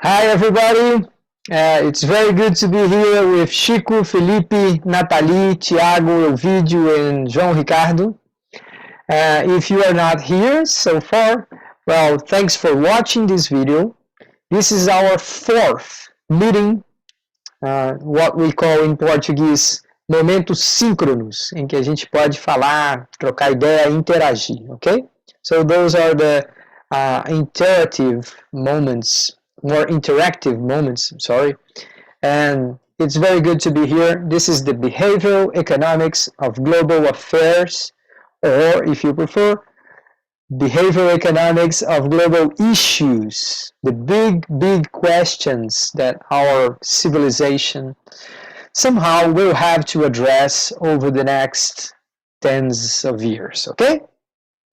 Hi, everybody. It's very good to be here with Chico, Felipe, Nathalie, Tiago, Elvídio, and João Ricardo. If you are not here so far, well, thanks for watching this video. This is our fourth meeting, what we call in Português, momentos síncronos, em que a gente pode falar, trocar ideia, interagir, ok? So those are the interactive moments, more interactive moments, sorry. And it's very good to be here. This is the behavioral economics of global affairs, or if you prefer, behavioral economics of global issues, the big questions that our civilization somehow will have to address over the next tens of years, okay?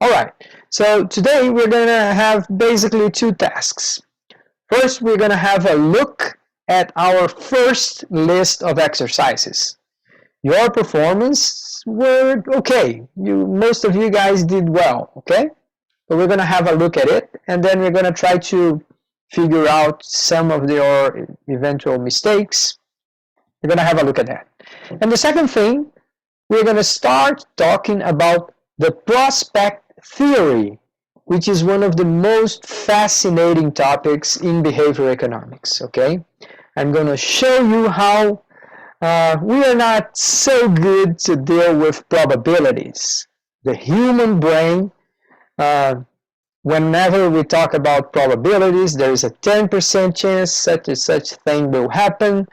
All right, so today we're gonna have basically two tasks. First, we're gonna have a look at our first list of exercises. Your performance were okay. Most of you guys did well, okay? But we're gonna have a look at it, and then we're gonna try to figure out some of your eventual mistakes. We're gonna have a look at that. And the second thing, we're gonna start talking about the prospect theory, which is one of the most fascinating topics in behavioral economics, okay? I'm gonna show you how we are not so good to deal with probabilities. The human brain, whenever we talk about probabilities, there is a 10% chance such and such thing will happen.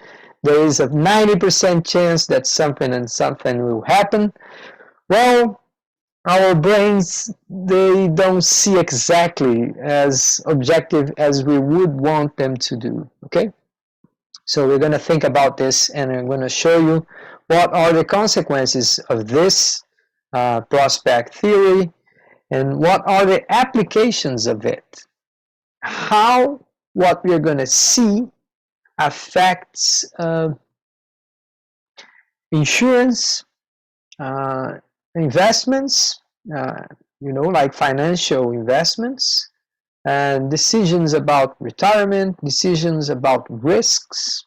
There is a 90% chance that something and something will happen. Well, our brains, they don't see exactly as objective as we would want them to do, okay? So we're going to think about this, and I'm going to show you what are the consequences of this prospect theory and what are the applications of it. How what we're going to see affects insurance, investments, like financial investments, and decisions about retirement, decisions about risks.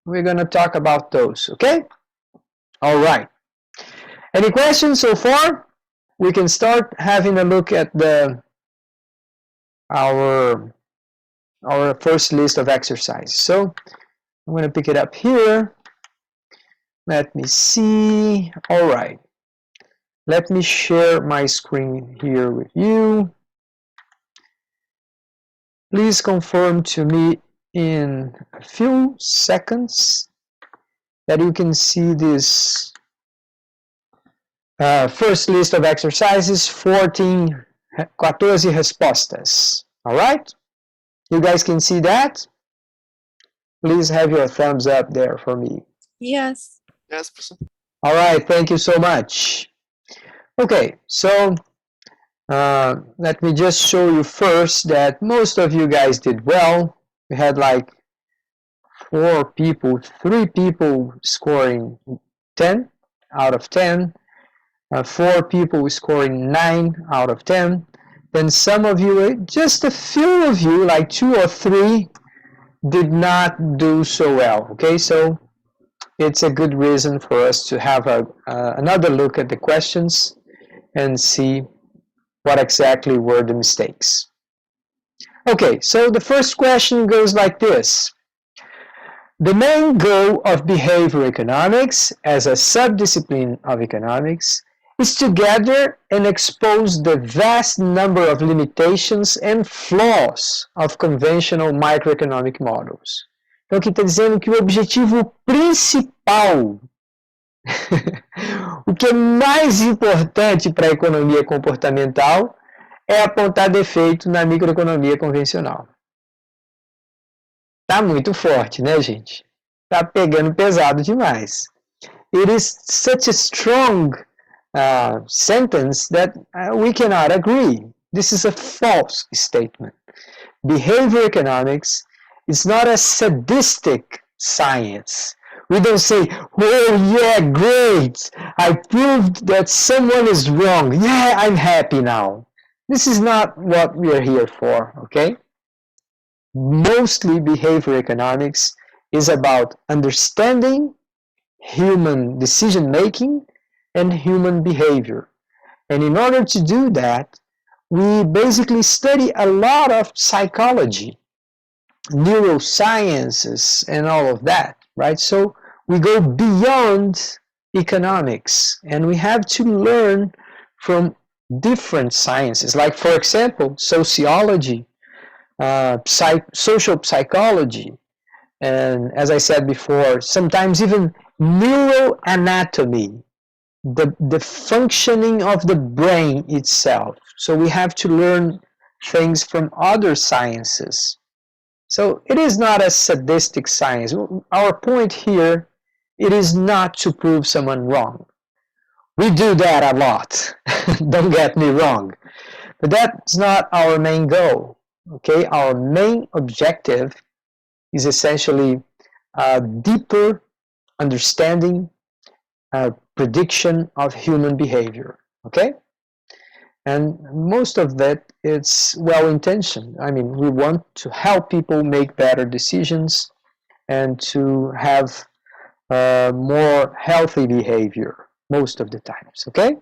We're going to talk about those, okay? All right. Any questions so far? We can start having a look at our first list of exercises. So I'm going to pick it up here. Let me see. All right. Let me share my screen here with you. Please confirm to me in a few seconds that you can see this first list of exercises, 14 respostas. All right? You guys can see that? Please have your thumbs up there for me. Yes. Yes, professor. All right, thank you so much. Okay, so let me just show you first that most of you guys did well. We had like 3 people scoring 10 out of 10, 4 people scoring 9 out of 10. Then some of you, just a few of you, like 2 or 3, did not do so well. Okay, so it's a good reason for us to have another look at the questions and see what exactly were the mistakes. Okay, so the first question goes like this. The main goal of behavioral economics as a subdiscipline of economics is to gather and expose the vast number of limitations and flaws of conventional microeconomic models. Então, aqui está dizendo que o objetivo principal, o que é mais importante para a economia comportamental, é apontar defeito na microeconomia convencional. Tá muito forte, né, gente? Tá pegando pesado demais. It is such a strong sentence that we cannot agree. This is a false statement. Behavioral economics is not a sadistic science. We don't say, oh yeah, great, I proved that someone is wrong. Yeah, I'm happy now. This is not what we are here for, okay? mostly behavior economics is about understanding human decision making and human behavior. And in order to do that, we basically study a lot of psychology, neurosciences, and all of that, right? So we go beyond economics and we have to learn from different sciences, like, for example, sociology, social psychology, and as I said before, sometimes even neuroanatomy, the functioning of the brain itself. So we have to learn things from other sciences. So it is not a sadistic science. Our point here, it is not to prove someone wrong. We do that a lot, don't get me wrong. But that's not our main goal, okay? Our main objective is essentially a deeper understanding, prediction of human behavior, okay? And most of that, it's well-intentioned. I mean, we want to help people make better decisions and to have more healthy behavior most of the times, okay?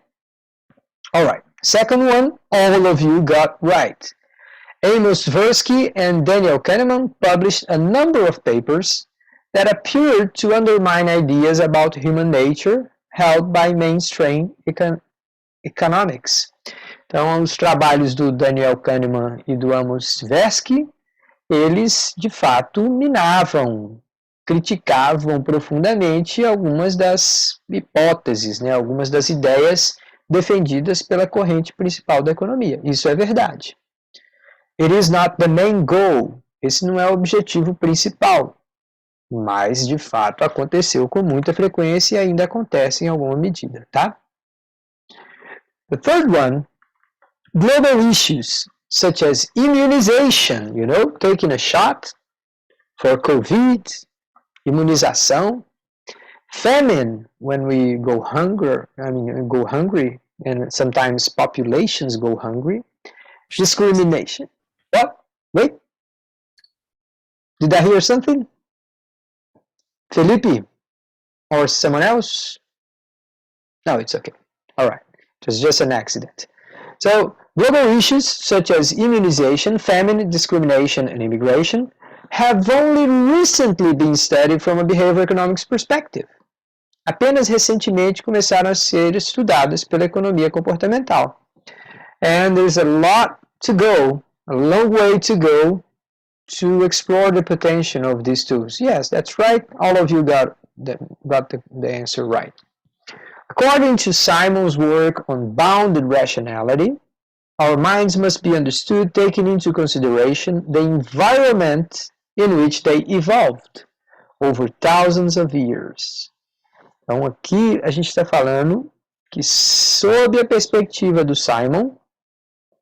All right, second one, all of you got right. Amos Tversky and Daniel Kahneman published a number of papers that appeared to undermine ideas about human nature held by mainstream economics. Então, os trabalhos do Daniel Kahneman e do Amos Tversky, eles, de fato, minavam, criticavam profundamente algumas das hipóteses, né, algumas das ideias defendidas pela corrente principal da economia. Isso é verdade. It is not the main goal. Esse não é o objetivo principal. Mas, de fato, aconteceu com muita frequência e ainda acontece em alguma medida, tá? The third one, global issues, such as immunization, taking a shot for COVID, imunização, famine, when we go hungry, and sometimes populations go hungry, discrimination. What? Wait. Did I hear something? Felipe? Or someone else? No, it's okay. All right. It was just an accident. So, global issues such as immunization, famine, discrimination, and immigration have only recently been studied from a behavioral economics perspective. Apenas recentemente começaram a ser estudadas pela economia comportamental. And there's a lot to go, a long way to go to explore the potential of these tools. Yes, that's right. All of you got the answer right. According to Simon's work on bounded rationality, our minds must be understood taking into consideration the environment in which they evolved over thousands of years. Então, aqui a gente está falando que, sob a perspectiva do Simon,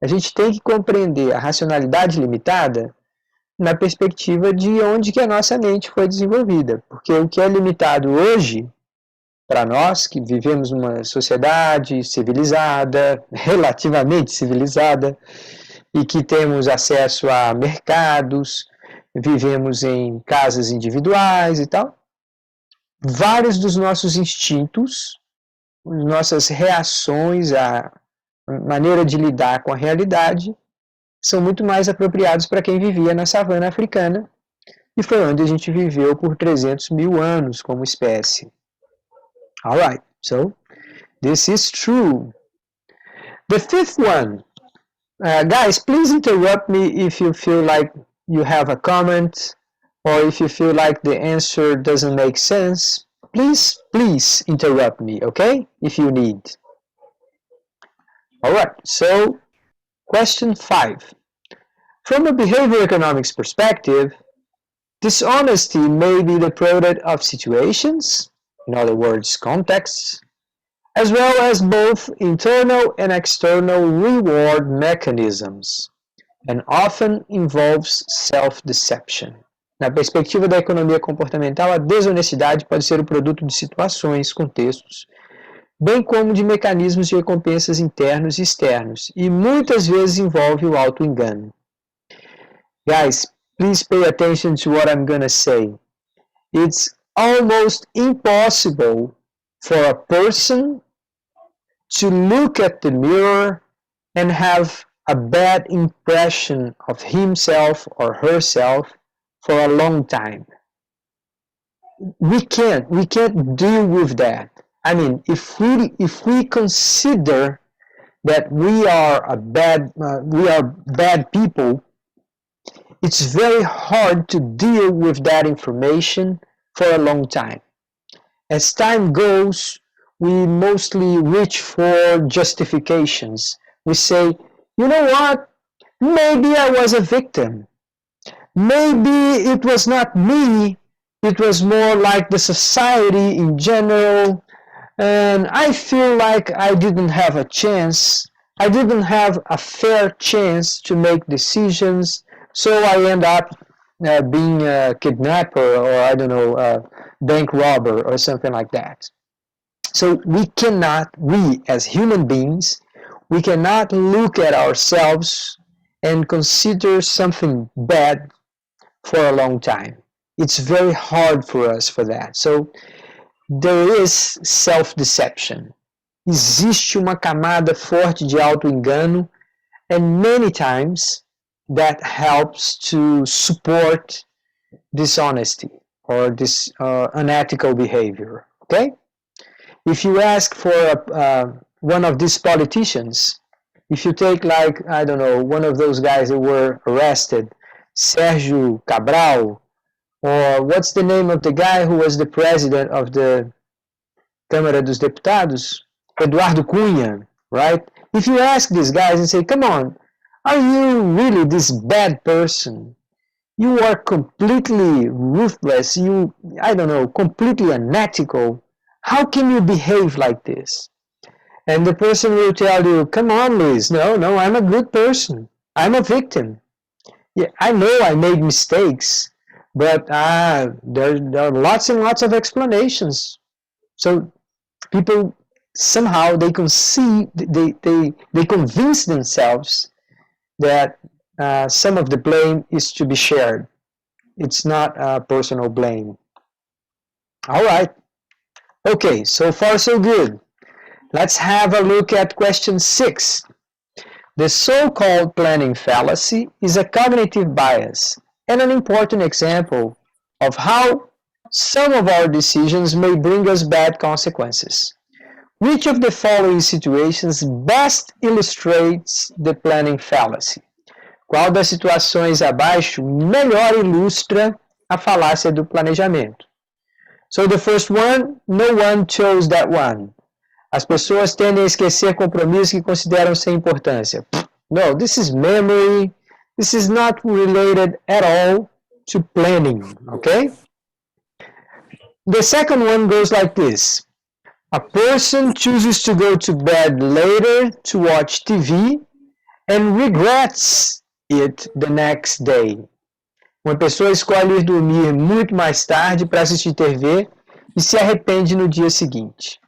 a gente tem que compreender a racionalidade limitada na perspectiva de onde que a nossa mente foi desenvolvida. Porque o que é limitado hoje, para nós que vivemos numa sociedade civilizada, relativamente civilizada, e que temos acesso a mercados, vivemos em casas individuais e tal, vários dos nossos instintos, nossas reações, a maneira de lidar com a realidade, são muito mais apropriados para quem vivia na savana africana, e foi onde a gente viveu por 300 mil anos como espécie. Alright, so this is true. The fifth one, guys, please interrupt me if you feel like you have a comment, or if you feel like the answer doesn't make sense. Please interrupt me, okay, if you need. Alright, so question 5. From a behavioral economics perspective, dishonesty may be the product of situations, in other words, contexts, as well as both internal and external reward mechanisms, and often involves self-deception. Na perspectiva da economia comportamental, a desonestidade pode ser o produto de situações, contextos, bem como de mecanismos de recompensas internos e externos, e muitas vezes envolve o auto-engano. Guys, please pay attention to what I'm going to say. It's almost impossible for a person to look at the mirror and have a bad impression of himself or herself for a long time. We can't deal with that. I mean, if we consider that we are bad people, it's very hard to deal with that information for a long time. As time goes, we mostly reach for justifications. We say, you know what? Maybe I was a victim. Maybe it was not me. It was more like the society in general. And I feel like I didn't have a chance. I didn't have a fair chance to make decisions. So I end up being a kidnapper, or I don't know, a bank robber or something like that. So we as human beings, we cannot look at ourselves and consider something bad for a long time. It's very hard for us for that. So there is self-deception. Existe uma camada forte de auto-engano, and many times that helps to support dishonesty or this unethical behavior. Okay? If you ask for one of these politicians, if you take, like, I don't know, one of those guys that were arrested, Sérgio Cabral, or what's the name of the guy who was the president of the Câmara dos Deputados? Eduardo Cunha, right? If you ask these guys and say, come on, are you really this bad person? You are completely ruthless, I don't know, completely unethical. How can you behave like this? And the person will tell you, come on, Luiz, no, I'm a good person. I'm a victim. Yeah, I know I made mistakes, but there are lots and lots of explanations. So people somehow they convince themselves that some of the blame is to be shared. It's not personal blame. All right. Okay, so far so good. Let's have a look at question 6. The so-called planning fallacy is a cognitive bias and an important example of how some of our decisions may bring us bad consequences. Which of the following situations best illustrates the planning fallacy? Qual das situações abaixo melhor ilustra a falácia do planejamento? So the first one, no one chose that one. As pessoas tendem a esquecer compromissos que consideram sem importância. No, this is memory. This is not related at all to planning, okay? The second one goes like this. A person chooses to go to bed later to watch TV and regrets it the next day. Uma pessoa escolhe ir dormir muito mais tarde para assistir TV e se arrepende no dia seguinte.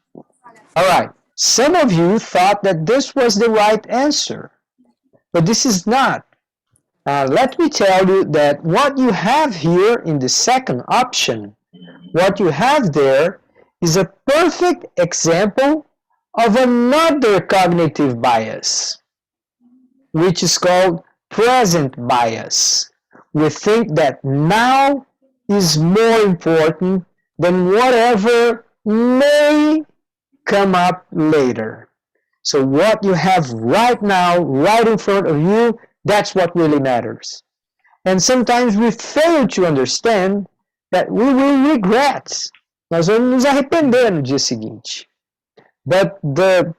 All right, some of you thought that this was the right answer, but this is not. Let me tell you that what you have here in the second option, what you have there is a perfect example of another cognitive bias, which is called present bias. We think that now is more important than whatever may come up later. So what you have right now, right in front of you, that's what really matters. And sometimes we fail to understand that we will regret. Nós vamos nos arrepender no dia seguinte. But the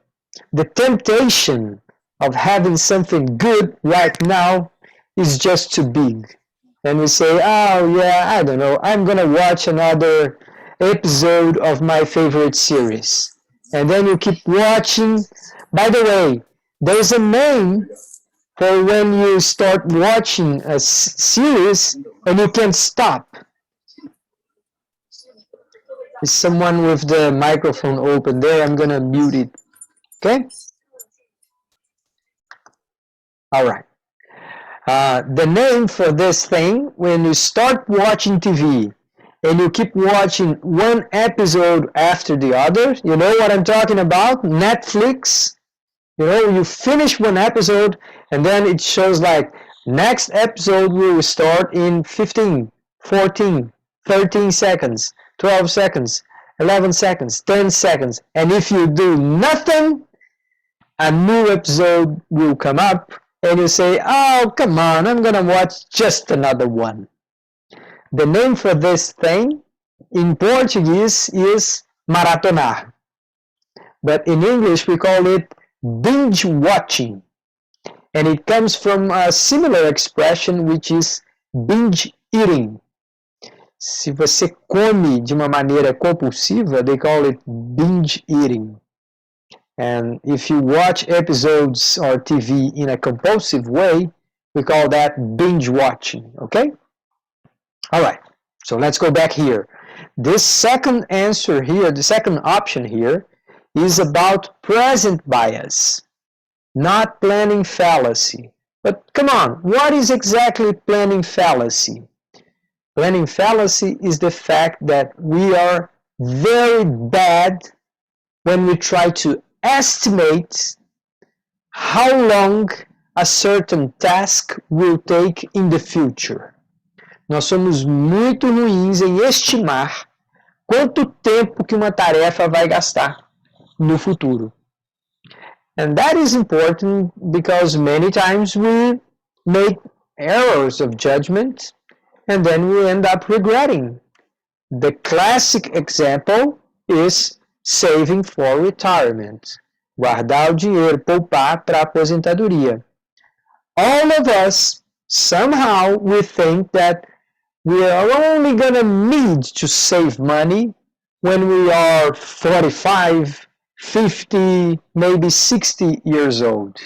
temptation of having something good right now is just too big. And we say, oh yeah, I don't know, I'm gonna watch another episode of my favorite series. And then you keep watching. By the way, there's a name for when you start watching a series and you can't stop. Is someone with the microphone open there? I'm gonna mute it. Okay? All right. The name for this thing, when you start watching TV and you keep watching one episode after the other, you know what I'm talking about? Netflix. You know, you finish one episode and then it shows like next episode will start in 15, 14, 13 seconds, 12 seconds, 11 seconds, 10 seconds. And if you do nothing, a new episode will come up and you say, oh, come on, I'm going to watch just another one. The name for this thing in Portuguese is maratonar. But in English, we call it binge watching. And it comes from a similar expression, which is binge eating. Se você come de uma maneira compulsiva, they call it binge eating. And if you watch episodes or TV in a compulsive way, we call that binge watching, okay? All right, so let's go back here. This second answer here, the second option here, is about present bias, not planning fallacy. But come on, what is exactly planning fallacy? Planning fallacy is the fact that we are very bad when we try to estimate how long a certain task will take in the future. Nós somos muito ruins em estimar quanto tempo que uma tarefa vai gastar no futuro. And that is important because many times we make errors of judgment and then we end up regretting. The classic example is saving for retirement. Guardar o dinheiro, poupar para a aposentadoria. All of us, somehow, we think that we are only going to need to save money when we are 45, 50, maybe 60 years old.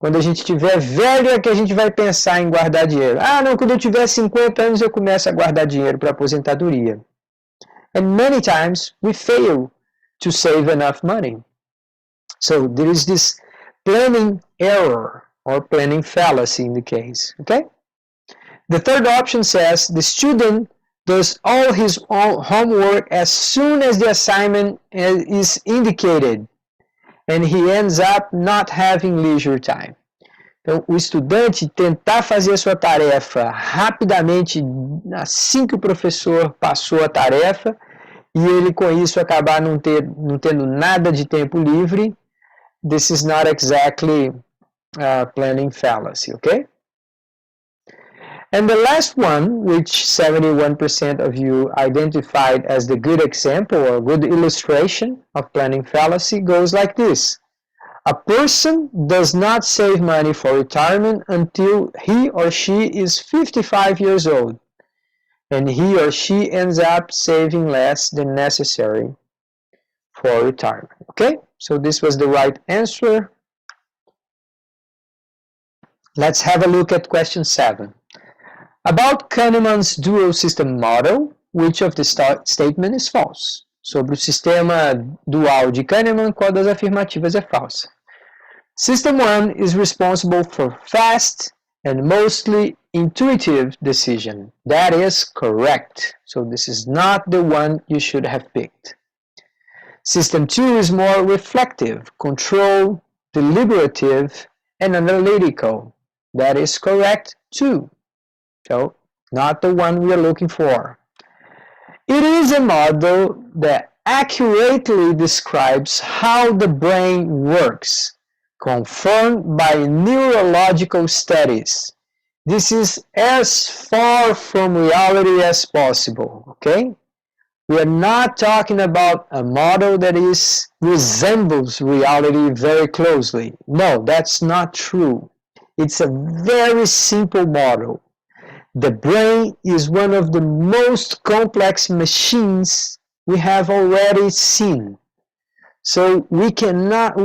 Quando a gente estiver velho é que a gente vai pensar em guardar dinheiro. Ah, não, quando eu tiver 50 anos eu começo a guardar dinheiro para a aposentadoria. And many times we fail to save enough money. So there is this planning error or planning fallacy in the case, okay? The third option says the student does all his homework as soon as the assignment is indicated and he ends up not having leisure time. Então, o estudante tentar fazer a sua tarefa rapidamente assim que o professor passou a tarefa e ele com isso acabar não tendo nada de tempo livre, this is not exactly planning fallacy, okay? And the last one, which 71% of you identified as the good example or good illustration of planning fallacy, goes like this. A person does not save money for retirement until he or she is 55 years old, and he or she ends up saving less than necessary for retirement. Okay, so this was the right answer. Let's have a look at question 7. About Kahneman's dual system model, which of the statement is false? Sobre o sistema dual de Kahneman, qual das afirmativas é falsa? System 1 is responsible for fast and mostly intuitive decision. That is correct. So this is not the one you should have picked. System 2 is more reflective, controlled, deliberative, and analytical. That is correct too. So, not the one we are looking for. It is a model that accurately describes how the brain works, confirmed by neurological studies. This is as far from reality as possible, okay? We are not talking about a model that resembles reality very closely. No, that's not true. It's a very simple model. The brain is one of the most complex machines we have already seen. So we cannot,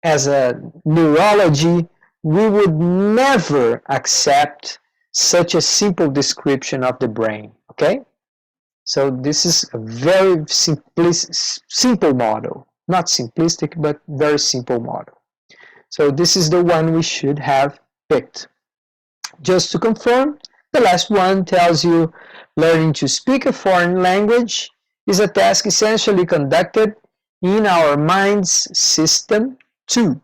as a neurology, we would never accept such a simple description of the brain, okay? So this is a very simple model. Not simplistic, but very simple model. So this is the one we should have picked. Just to confirm, the last one tells you learning to speak a foreign language is a task essentially conducted in our mind's system too.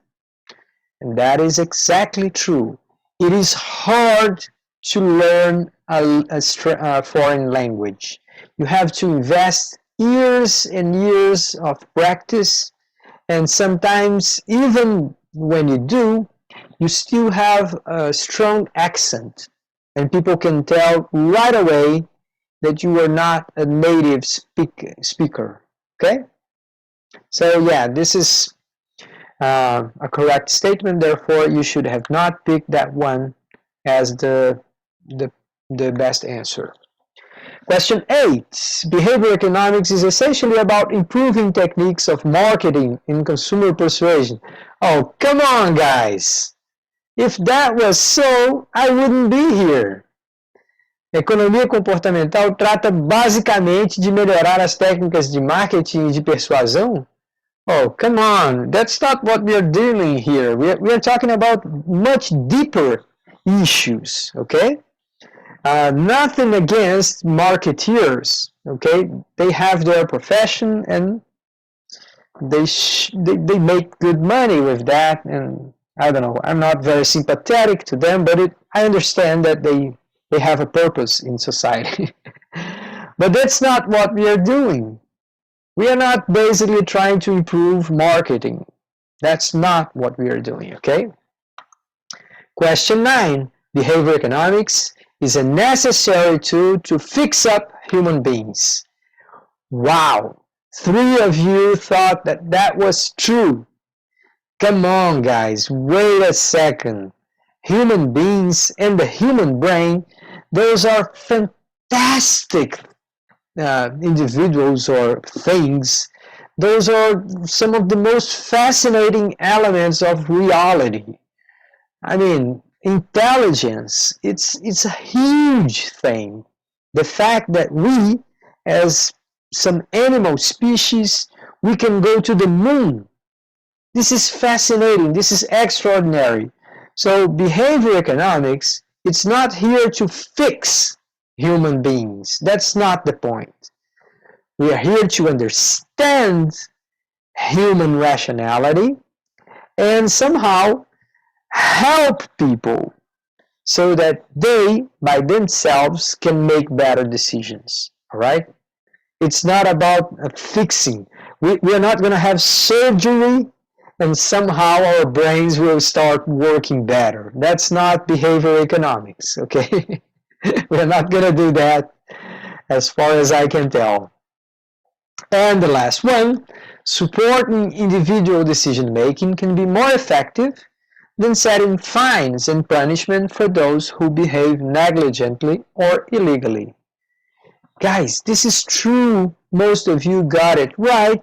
And that is exactly true. It is hard to learn a foreign language. You have to invest years and years of practice, and sometimes even when you do, you still have a strong accent, and people can tell right away that you are not a native speaker. Okay? So yeah, this is a correct statement. Therefore, you should have not picked that one as the, the best answer. Question 8. Behavior economics is essentially about improving techniques of marketing and consumer persuasion. Oh, come on, guys. If that was so, I wouldn't be here. Economia comportamental trata basicamente de melhorar as técnicas de marketing e de persuasão? Oh, come on. That's not what we are dealing here. We are talking about much deeper issues, okay? Nothing against marketeers, okay? They have their profession and they make good money with that, and I don't know, I'm not very sympathetic to them, but I understand that they have a purpose in society. But that's not what we are doing. We are not basically trying to improve marketing. That's not what we are doing, okay? Question 9. Behavior economics is a necessary tool to fix up human beings. Wow, 3 of you thought that that was true. Come on, guys, wait a second. Human beings and the human brain, those are fantastic individuals or things. Those are some of the most fascinating elements of reality. I mean, intelligence, it's a huge thing. The fact that we, as some animal species, we can go to the moon. This is fascinating. This is extraordinary. So behavior economics, it's not here to fix human beings. That's not the point. We are here to understand human rationality and somehow help people so that they, by themselves, can make better decisions. All right? It's not about fixing. We are not going to have surgery and somehow our brains will start working better. That's not behavior economics, okay? We're not going to do that as far as I can tell. And the last one, supporting individual decision making can be more effective than setting fines and punishment for those who behave negligently or illegally. Guys, this is true. Most of you got it right.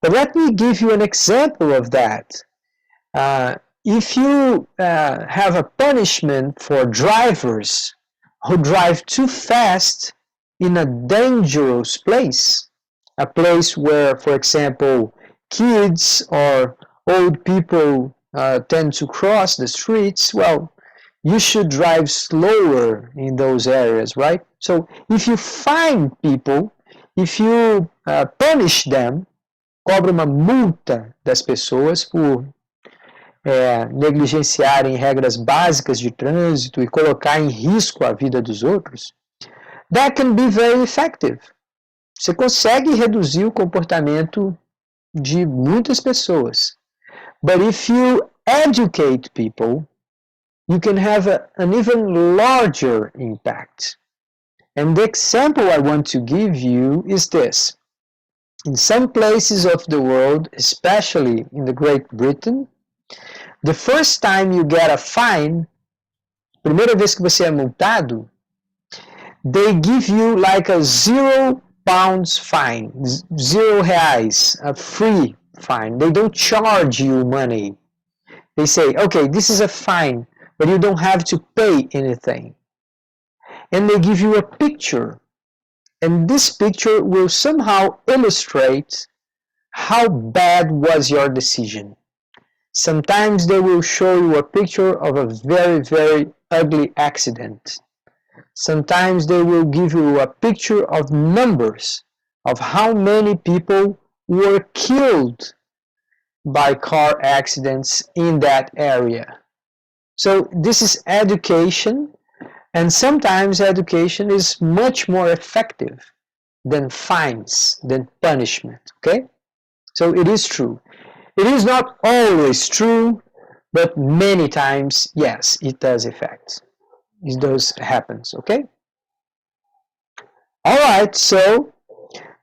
But let me give you an example of that. If you have a punishment for drivers who drive too fast in a dangerous place, a place where, for example, kids or old people tend to cross the streets, well, you should drive slower in those areas, right? So if you fine people, if you punish them, cobra uma multa das pessoas por negligenciarem regras básicas de trânsito e colocar em risco a vida dos outros, that can be very effective. Você consegue reduzir o comportamento de muitas pessoas. But if you educate people, you can have an even larger impact. And the example I want to give you is this. In some places of the world, especially in the Great Britain, the first time you get a fine, primeira vez que você é multado, they give you like a £0 fine, R$0, a free fine. They don't charge you money. They say, okay, this is a fine, but you don't have to pay anything. And they give you a picture. And this picture will somehow illustrate how bad was your decision. Sometimes they will show you a picture of a very, very ugly accident. Sometimes they will give you a picture of numbers of how many people were killed by car accidents in that area. So this is education, and sometimes education is much more effective than fines, than punishment, okay? So it is true. It is not always true, but many times, yes, it does affect. It does happens, okay? All right, so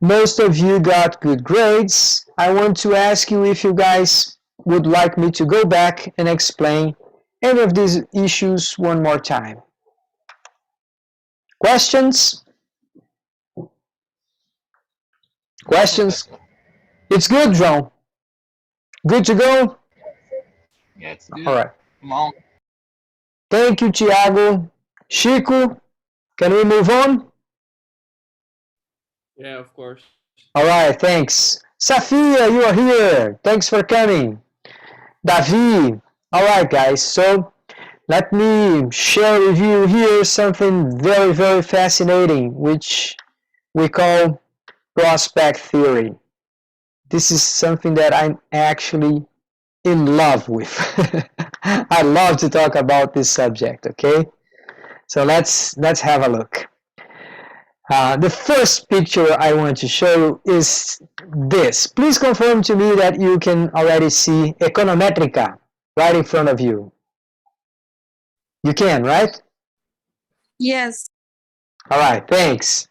most of you got good grades. I want to ask you if you guys would like me to go back and explain any of these issues one more time. Questions? Questions? It's good, João. Good to go? Yeah, it's good. All right. Come on. Thank you, Thiago. Chico, can we move on? Yeah, of course. All right, thanks. Safia, you are here. Thanks for coming. Davi. All right, guys. So let me share with you here something very, very fascinating, which we call prospect theory. This is something that I'm actually in love with. I love to talk about this subject, okay? So let's have a look. The first picture I want to show you is this. Please confirm to me that you can already see econometrica right in front of you. You can, right? Yes. All right, thanks.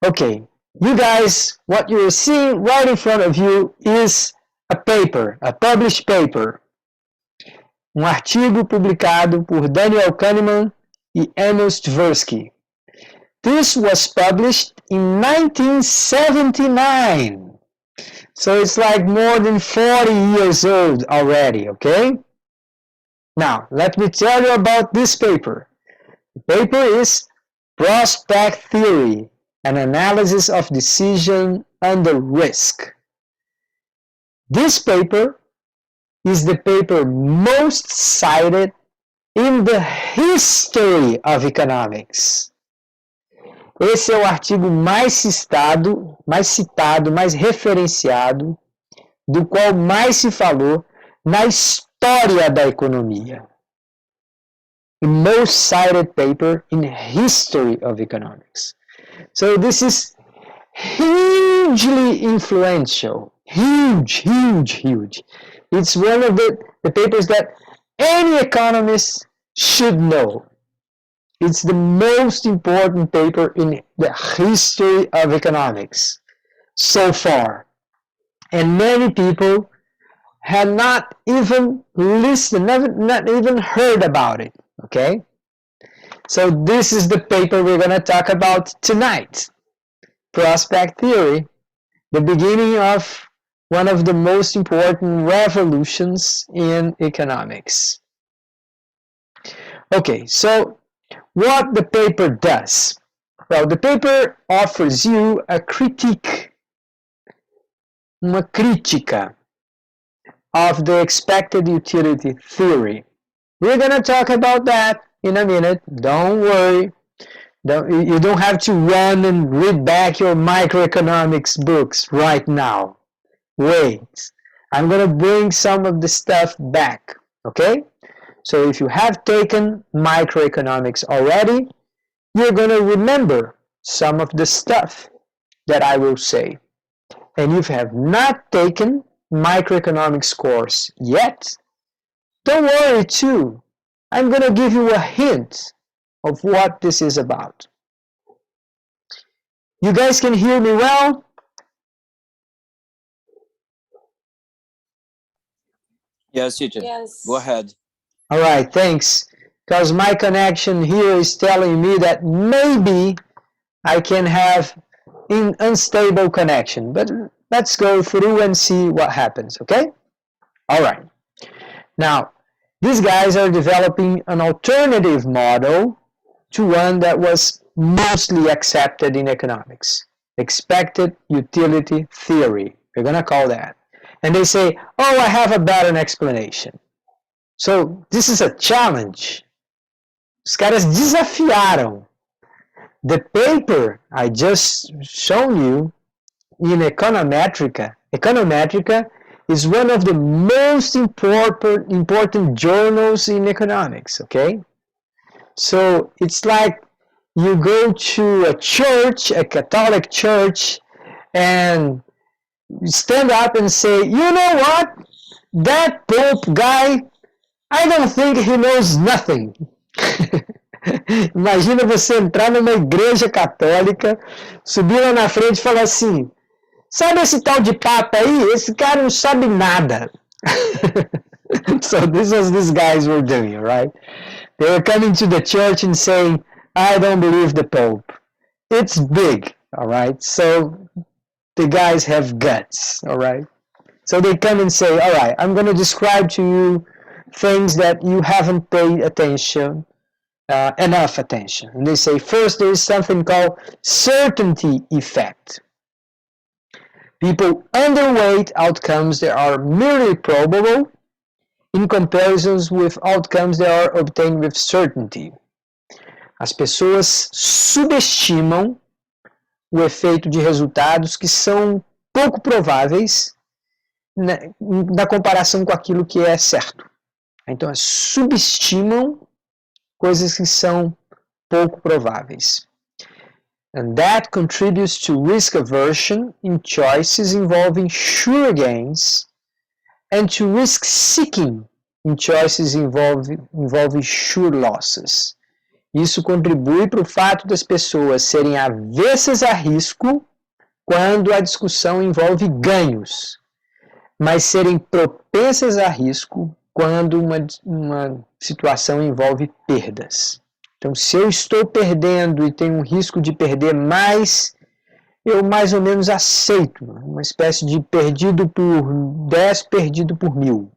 Okay, you guys, what you're seeing right in front of you is a paper, a published paper. Artigo publicado por Daniel Kahneman e Emil Tversky. This was published in 1979. So it's like more than 40 years old already, okay? Now, let me tell you about this paper. The paper is Prospect Theory, an analysis of decision under risk. This paper is the paper most cited in the history of economics. Esse é o artigo mais citado, mais referenciado, do qual mais se falou na história da economia. The most cited paper in history of economics. So this is hugely influential. Huge. It's one of the papers that any economist should know. It's the most important paper in the history of economics so far. And many people had not even listened, not even heard about it, okay? So this is the paper we're going to talk about tonight. Prospect Theory, the beginning of one of the most important revolutions in economics. Okay, so what the paper does? Well, the paper offers you a critique, uma crítica of the expected utility theory. We're going to talk about that in a minute. Don't worry. You don't have to run and read back your microeconomics books right now. Wait. I'm going to bring some of the stuff back, okay? So if you have taken microeconomics already, you're going to remember some of the stuff that I will say. And if you have not taken microeconomics course yet, don't worry too. I'm going to give you a hint of what this is about. You guys can hear me well? Yes, teacher. Yes. Go ahead. All right, thanks. Because my connection here is telling me that maybe I can have an unstable connection. But let's go through and see what happens, okay? All right. Now, these guys are developing an alternative model to one that was mostly accepted in economics. Expected utility theory. We're going to call that. and they say, oh, I have a better explanation. So this is a challenge. Os caras desafiaram. The paper I just shown you in Econometrica is one of the most important journals in economics, okay? So it's like you go to a church, a Catholic church, and stand up and say, you know what? That Pope guy, I don't think he knows nothing. Imagina você entrar numa igreja católica, subir lá na frente e falar assim, sabe esse tal de Papa aí? Esse cara não sabe nada. So this was these guys were doing, right? They were coming to the church and saying, I don't believe the Pope. It's big, all right? So the guys have guts, all right? So they come and say, all right, I'm going to describe to you things that you haven't paid attention, enough attention. And they say, first, there is something called certainty effect. People underweight outcomes that are merely probable in comparisons with outcomes that are obtained with certainty. As pessoas subestimam o efeito de resultados que são pouco prováveis na comparação com aquilo que é certo. Então, elas subestimam coisas que são pouco prováveis. And that contributes to risk aversion in choices involving sure gains and to risk seeking in choices involving sure losses. Isso contribui para o fato das pessoas serem avessas a risco quando a discussão envolve ganhos, mas serem propensas a risco quando uma situação envolve perdas. Então, se eu estou perdendo e tenho um risco de perder mais, eu mais ou menos aceito, uma espécie de perdido por 10, perdido por 1000.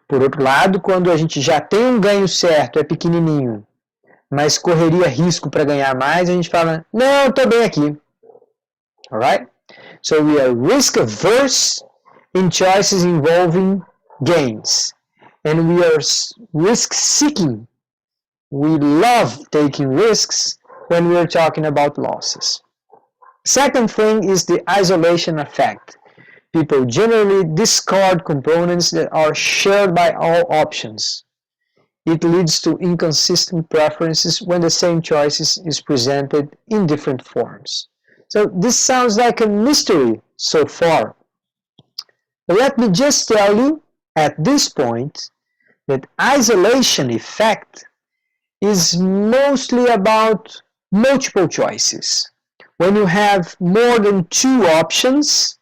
Por outro lado, quando a gente já tem um ganho certo, é pequenininho, mas correria risco para ganhar mais, a gente fala, não, estou bem aqui. Alright? So we are risk averse in choices involving gains. And we are risk seeking. We love taking risks when we are talking about losses. Second thing is the isolation effect. People generally discard components that are shared by all options. It leads to inconsistent preferences when the same choice is presented in different forms. So this sounds like a mystery so far. But let me just tell you at this point that isolation effect is mostly about multiple choices. When you have more than 2 options,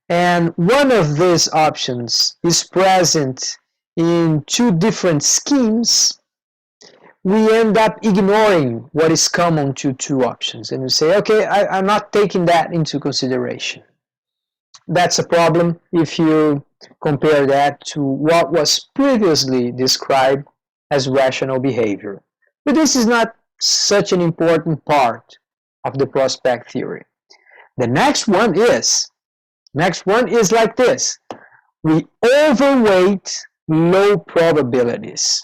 and one of these options is present in 2 different schemes, we end up ignoring what is common to 2 options. And we say, okay, I'm not taking that into consideration. That's a problem if you compare that to what was previously described as rational behavior. But this is not such an important part of the prospect theory. The next one is like this. We overweight low probabilities.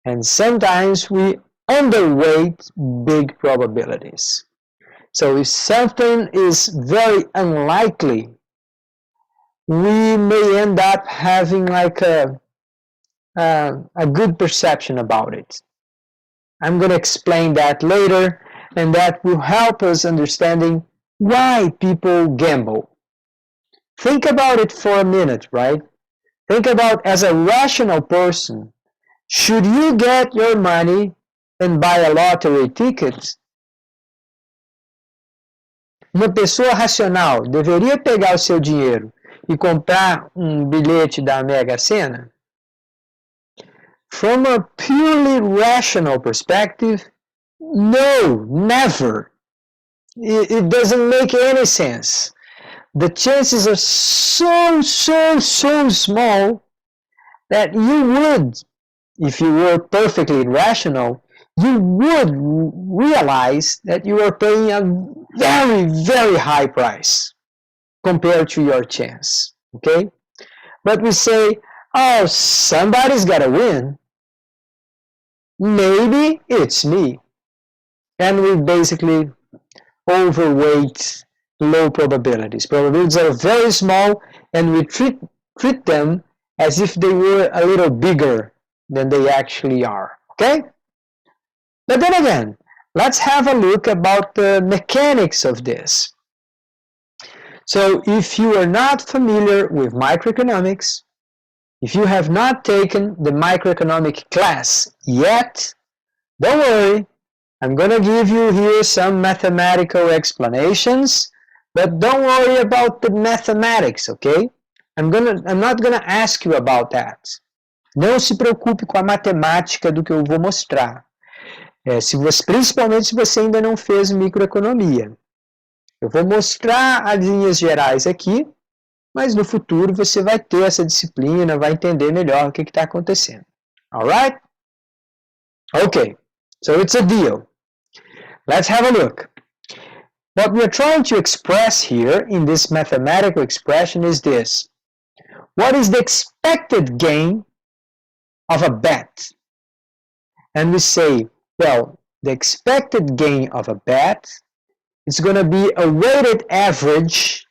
And sometimes we underweight big probabilities. So if something is very unlikely, we may end up having like a good perception about it. I'm going to explain that later, and that will help us understanding why people gamble. Think about it for a minute, right? Think about, as a rational person, should you get your money and buy a lottery ticket? Uma pessoa racional deveria pegar o seu dinheiro e comprar bilhete da Mega Sena? From a purely rational perspective, no, never. It doesn't make any sense. The chances are so small that you would, if you were perfectly rational, you would realize that you are paying a very high price. compared to your chance, okay? But we say, oh, somebody's got to win. Maybe it's me. And we basically overweight low probabilities. Probabilities are very small, and we treat them as if they were a little bigger than they actually are, okay? But then again, let's have a look about the mechanics of this. So if you are not familiar with microeconomics, if you have not taken the microeconomic class yet, don't worry. I'm going to give you here some mathematical explanations, but don't worry about the mathematics, okay? I'm not going to ask you about that. Não se preocupe com a matemática do que eu vou mostrar. Principalmente se você ainda não fez microeconomia. Eu vou mostrar as linhas gerais aqui, mas no futuro você vai ter essa disciplina, vai entender melhor o que está acontecendo. Alright? Okay, so it's a deal. Let's have a look. What we are trying to express here in this mathematical expression is this. What is the expected gain of a bet? And we say, well, the expected gain of a bet is going to be a weighted average,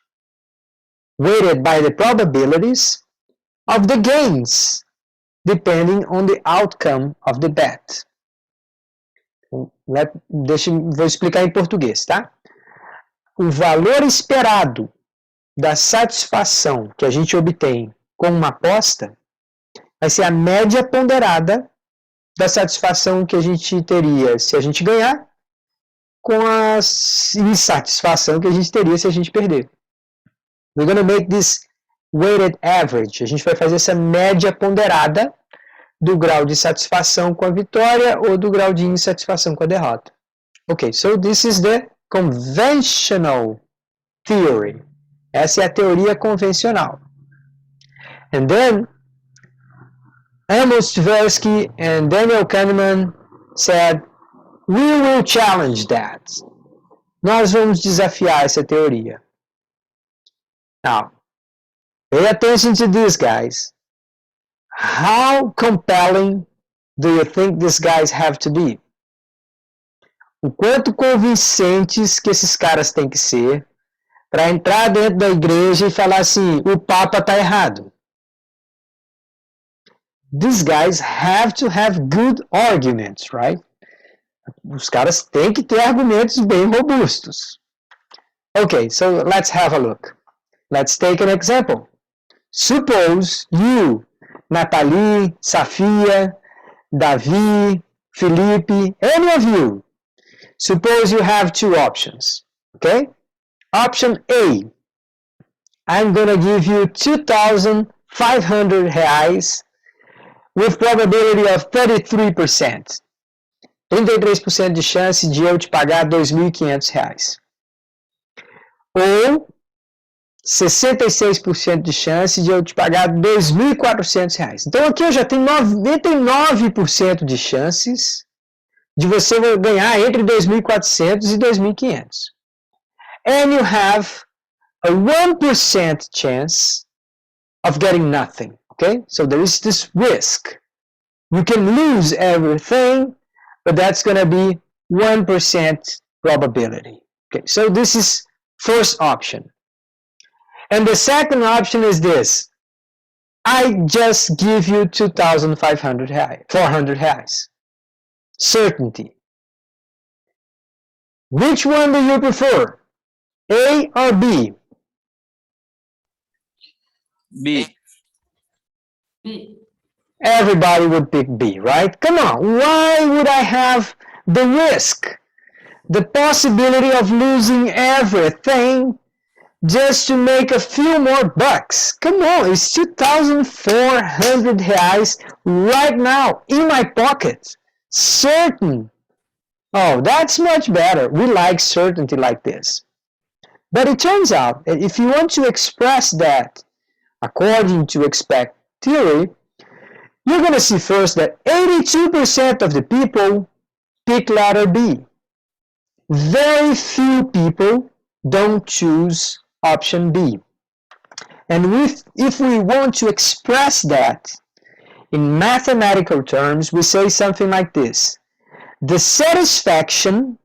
weighted by the probabilities of the gains, depending on the outcome of the bet. Vou explicar em português, tá? O valor esperado da satisfação que a gente obtém com uma aposta vai ser a média ponderada da satisfação que a gente teria se a gente ganhar com a insatisfação que a gente teria se a gente perder. We're going to make this weighted average. A gente vai fazer essa média ponderada do grau de satisfação com a vitória ou do grau de insatisfação com a derrota. Okay, so this is the conventional theory. Essa é a teoria convencional. And then, Amos Tversky and Daniel Kahneman said, we will challenge that. Nós vamos desafiar essa teoria. Now, pay attention to this, guys. How compelling do you think these guys have to be? O quanto convincentes que esses caras têm que ser para entrar dentro da igreja e falar assim, o Papa está errado. These guys have to have good arguments, right? Os caras têm que ter argumentos bem robustos. Okay, so let's have a look. Let's take an example. Suppose you, Nathalie, Safia, Davi, Felipe, any of you, suppose you have two options, okay? Option A, I'm going to give you 2,500 reais with probability of 33%. 33% de chance de eu te pagar 2.500 reais. Ou 66% de chance de eu te pagar 2.400 reais. Então aqui eu já tenho 99% de chances de você ganhar entre 2.400 e 2.500. And you have a 1% chance of getting nothing. Okay? So there is this risk. You can lose everything, but that's going to be 1% probability. Okay? So this is first option. And the second option is this. I just give you 2,500 reais, 400 reais. Certainty. Which one do you prefer? A or B? B. Everybody would pick B, right? Come on, why would I have the risk, the possibility of losing everything just to make a few more bucks? Come on, it's 2,400 reais right now in my pocket. Certain. Oh, that's much better. We like certainty like this. But it turns out that if you want to express that according to expect theory, you're going to see first that 82% of the people pick letter B. Very few people don't choose option B. And if we want to express that in mathematical terms, we say something like this. The satisfaction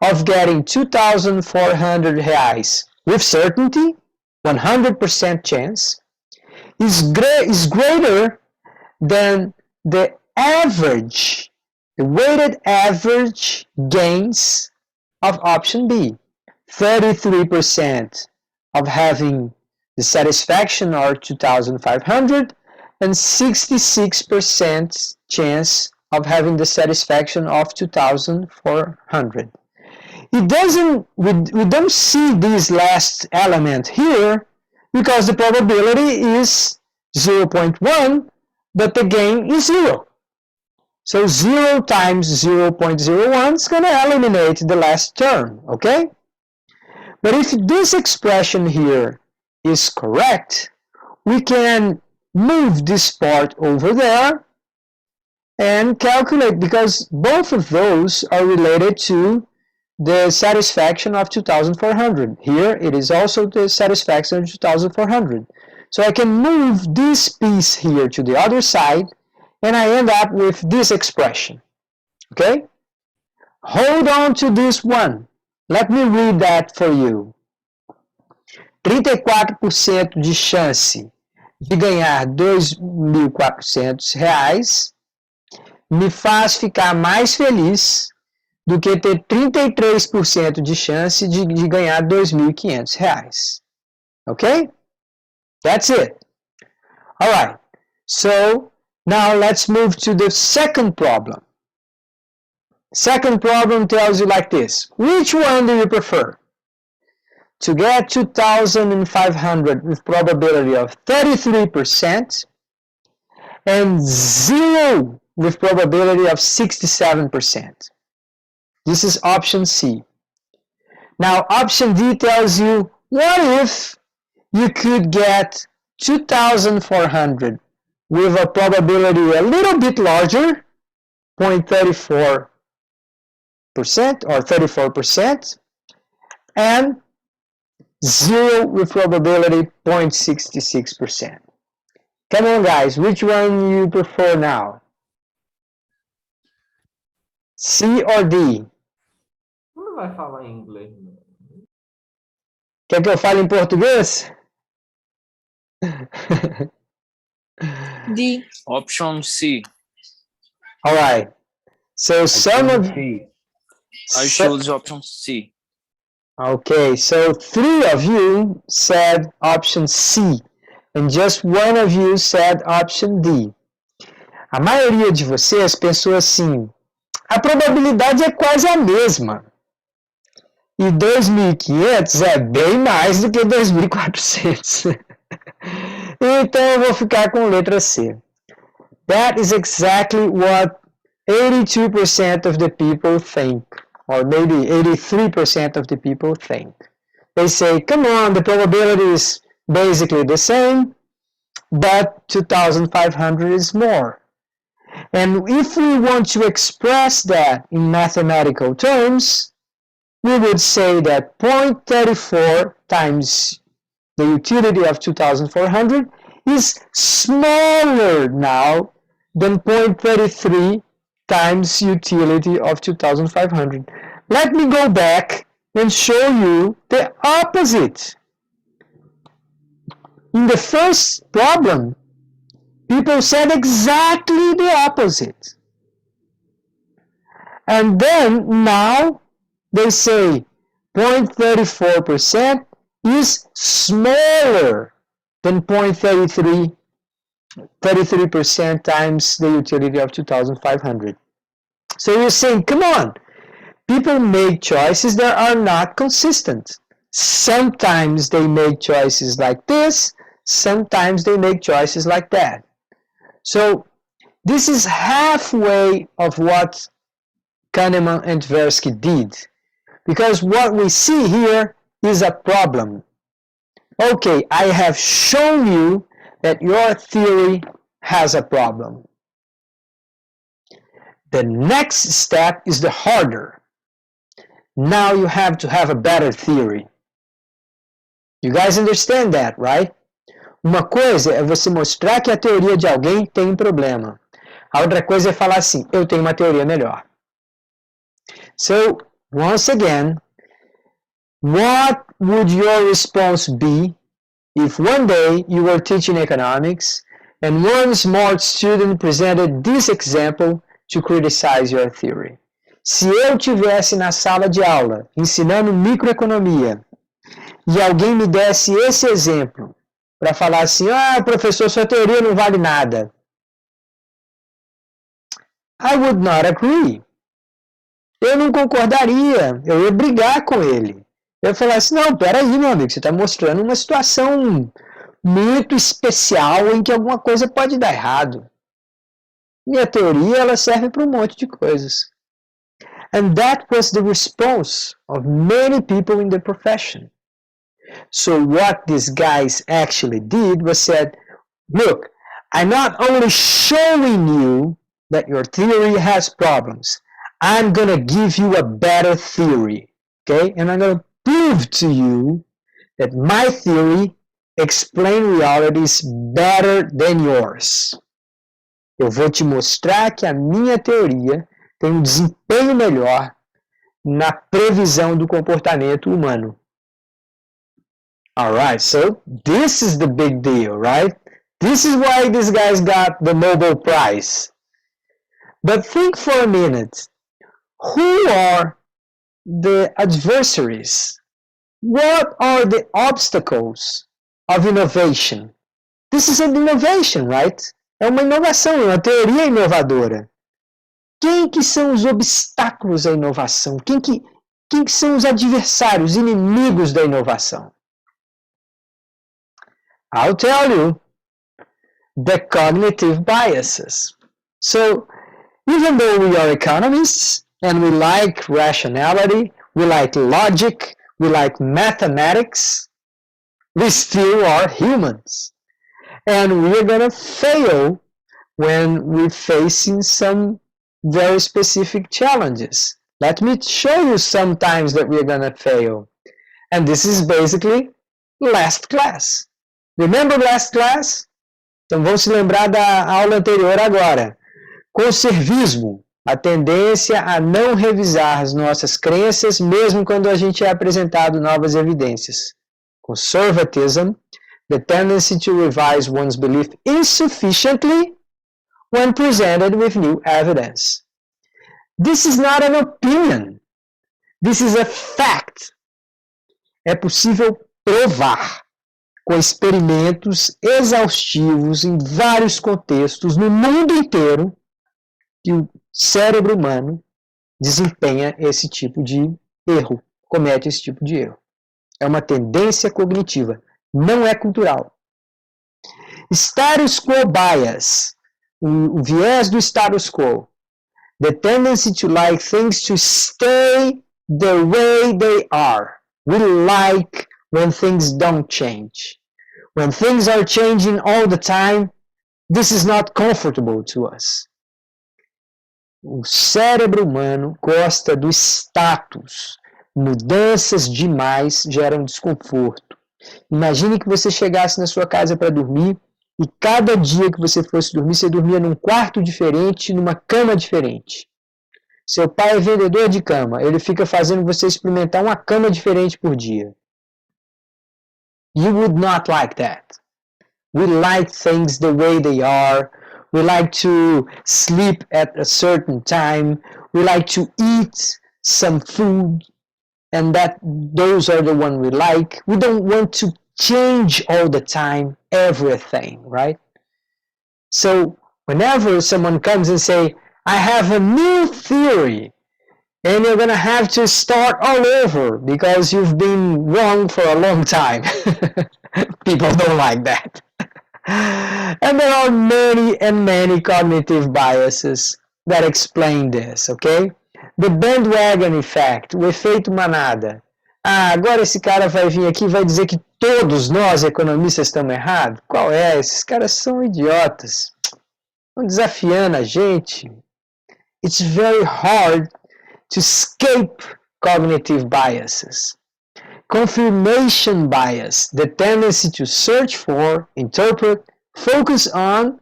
of getting 2,400 reais with certainty, 100% chance, is greater than the average, the weighted average gains of option B. 33% of having the satisfaction are 2,500 and 66% chance of having the satisfaction of 2,400. We don't see this last element here because the probability is 0.1, but the gain is 0. So 0 times 0.01 is going to eliminate the last term, okay? But if this expression here is correct, we can move this part over there and calculate, because both of those are related to the satisfaction of 2,400. Here it is also the satisfaction of 2,400. So I can move this piece here to the other side, and I end up with this expression. Okay? Hold on to this one. Let me read that for you. 34% de chance de ganhar R$ 2.400 me faz ficar mais feliz do que ter 33% de chance de ganhar R$ 2.500. Okay? That's it. All right. So now let's move to the second problem. Second problem tells you like this. Which one do you prefer? To get 2,500 with probability of 33% and 0 with probability of 67%. This is option C. Now option D tells you, what if you could get 2,400 with a probability a little bit larger, 0.34% or 34%, and 0 with probability 0.66%. Come on guys, which one you prefer now? C or D? Não vai falar em inglês, não. Quer que eu fale em português? D. Option C. All right. So some of I choose option C. Okay, so 3 of you said option C, and just 1 of you said option D. A maioria de vocês pensou assim, a probabilidade é quase a mesma. E 2.500 é bem mais do que 2.400. Então eu vou ficar com letra C. That is exactly what 82% of the people think, or maybe 83% of the people think. They say, come on, the probability is basically the same, but 2,500 is more. And if we want to express that in mathematical terms, we would say that 0.34 times the utility of 2,400 is smaller now than 0.33 times utility of 2,500. Let me go back and show you the opposite. In the first problem, people said exactly the opposite. And then now they say 0.34% is smaller than 33% times the utility of 2,500. So you're saying, come on, people make choices that are not consistent. Sometimes they make choices like this, sometimes they make choices like that. So this is halfway of what Kahneman and Tversky did, because what we see here is a problem. Okay, I have shown you that your theory has a problem. The next step is the harder. Now you have to have a better theory. You guys understand that, right? Uma coisa é você mostrar que a teoria de alguém tem um problema. A outra coisa é falar assim, eu tenho uma teoria melhor. So, once again, what would your response be if one day you were teaching economics and one smart student presented this example to criticize your theory? Se eu tivesse na sala de aula ensinando microeconomia e alguém me desse esse exemplo para falar assim, professor, sua teoria não vale nada. I would not agree. Eu não concordaria, eu ia brigar com ele. Eu ia falar assim, não, peraí, meu amigo, você está mostrando uma situação muito especial em que alguma coisa pode dar errado. Minha teoria, ela serve para um monte de coisas. And that was the response of many people in the profession. So what these guys actually did was said, look, I'm not only showing you that your theory has problems, I'm going to give you a better theory, okay? And I'm going to prove to you that my theory explains realities better than yours. Eu vou te mostrar que a minha teoria tem um desempenho melhor na previsão do comportamento humano. Alright, so this is the big deal, right? This is why these guys got the Nobel Prize. But think for a minute, who are the adversaries? What are the obstacles of innovation? This is an innovation, right? É uma inovação, é uma teoria inovadora. Quem que são os obstáculos à inovação? Quem que são os adversários, inimigos da inovação? I'll tell you, the cognitive biases. So, even though we are economists and we like rationality, we like logic, we like mathematics, we still are humans. And we're going to fail when we're facing some very specific challenges. Let me show you some times that we're going to fail. And this is basically last class. Remember last class? Então vamos se lembrar da aula anterior agora. Conservismo, a tendência a não revisar as nossas crenças mesmo quando a gente é apresentado novas evidências. Conservatism, the tendency to revise one's belief insufficiently when presented with new evidence. This is not an opinion. This is a fact. É possível provar com experimentos exaustivos em vários contextos no mundo inteiro que o cérebro humano desempenha esse tipo de erro, comete esse tipo de erro. É uma tendência cognitiva, não é cultural. Status quo bias, o viés do status quo. The tendency to like things to stay the way they are. We like when things don't change. When things are changing all the time, this is not comfortable to us. O cérebro humano gosta do status. Mudanças demais geram desconforto. Imagine que você chegasse na sua casa para dormir e cada dia que você fosse dormir, você dormia num quarto diferente, numa cama diferente. Seu pai é vendedor de cama, ele fica fazendo você experimentar uma cama diferente por dia. You would not like that. We like things the way they are. We like to sleep at a certain time. We like to eat some food, and those are the ones we like. We don't want to change all the time everything, right? So whenever someone comes and say, I have a new theory, and you're going to have to start all over because you've been wrong for a long time. People don't like that. And there are many and many cognitive biases that explain this, okay? The bandwagon effect, o efeito manada. Agora esse cara vai vir aqui e vai dizer que todos nós economistas estamos errados? Qual é? Esses caras são idiotas. Estão desafiando a gente. It's very hard to escape cognitive biases. confirmation bias, the tendency to search for, interpret, focus on,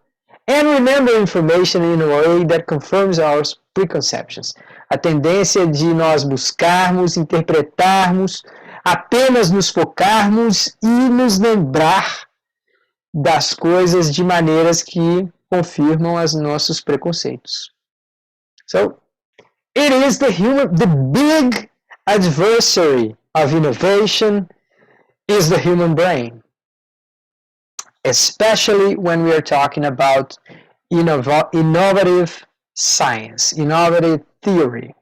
and remember information in a way that confirms our preconceptions. A tendência de nós buscarmos, interpretarmos, apenas nos focarmos e nos lembrar das coisas de maneiras que confirmam os nossos preconceitos. So, it is the big adversary of innovation is the human brain, especially when we are talking about innovative science, innovative theory.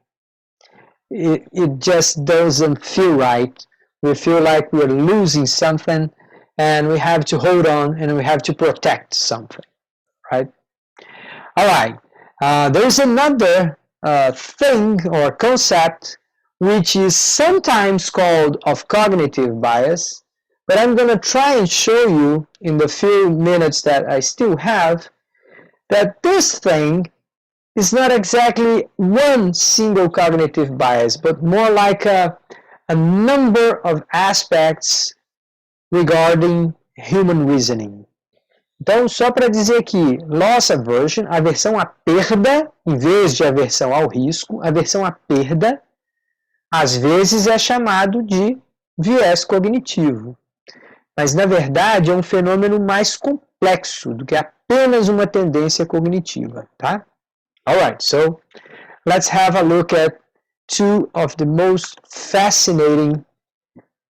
It just doesn't feel right. We feel like we are losing something and we have to hold on and we have to protect something, right? All right, there's another thing or concept which is sometimes called of cognitive bias, but I'm going to try and show you in the few minutes that I still have that this thing is not exactly one single cognitive bias, but more like a number of aspects regarding human reasoning. Então, só para dizer aqui, loss aversion, aversão à perda, em vez de aversão ao risco, aversão à perda, às vezes é chamado de viés cognitivo. Mas, na verdade, é um fenômeno mais complexo do que apenas uma tendência cognitiva, tá? Alright, so let's have a look at two of the most fascinating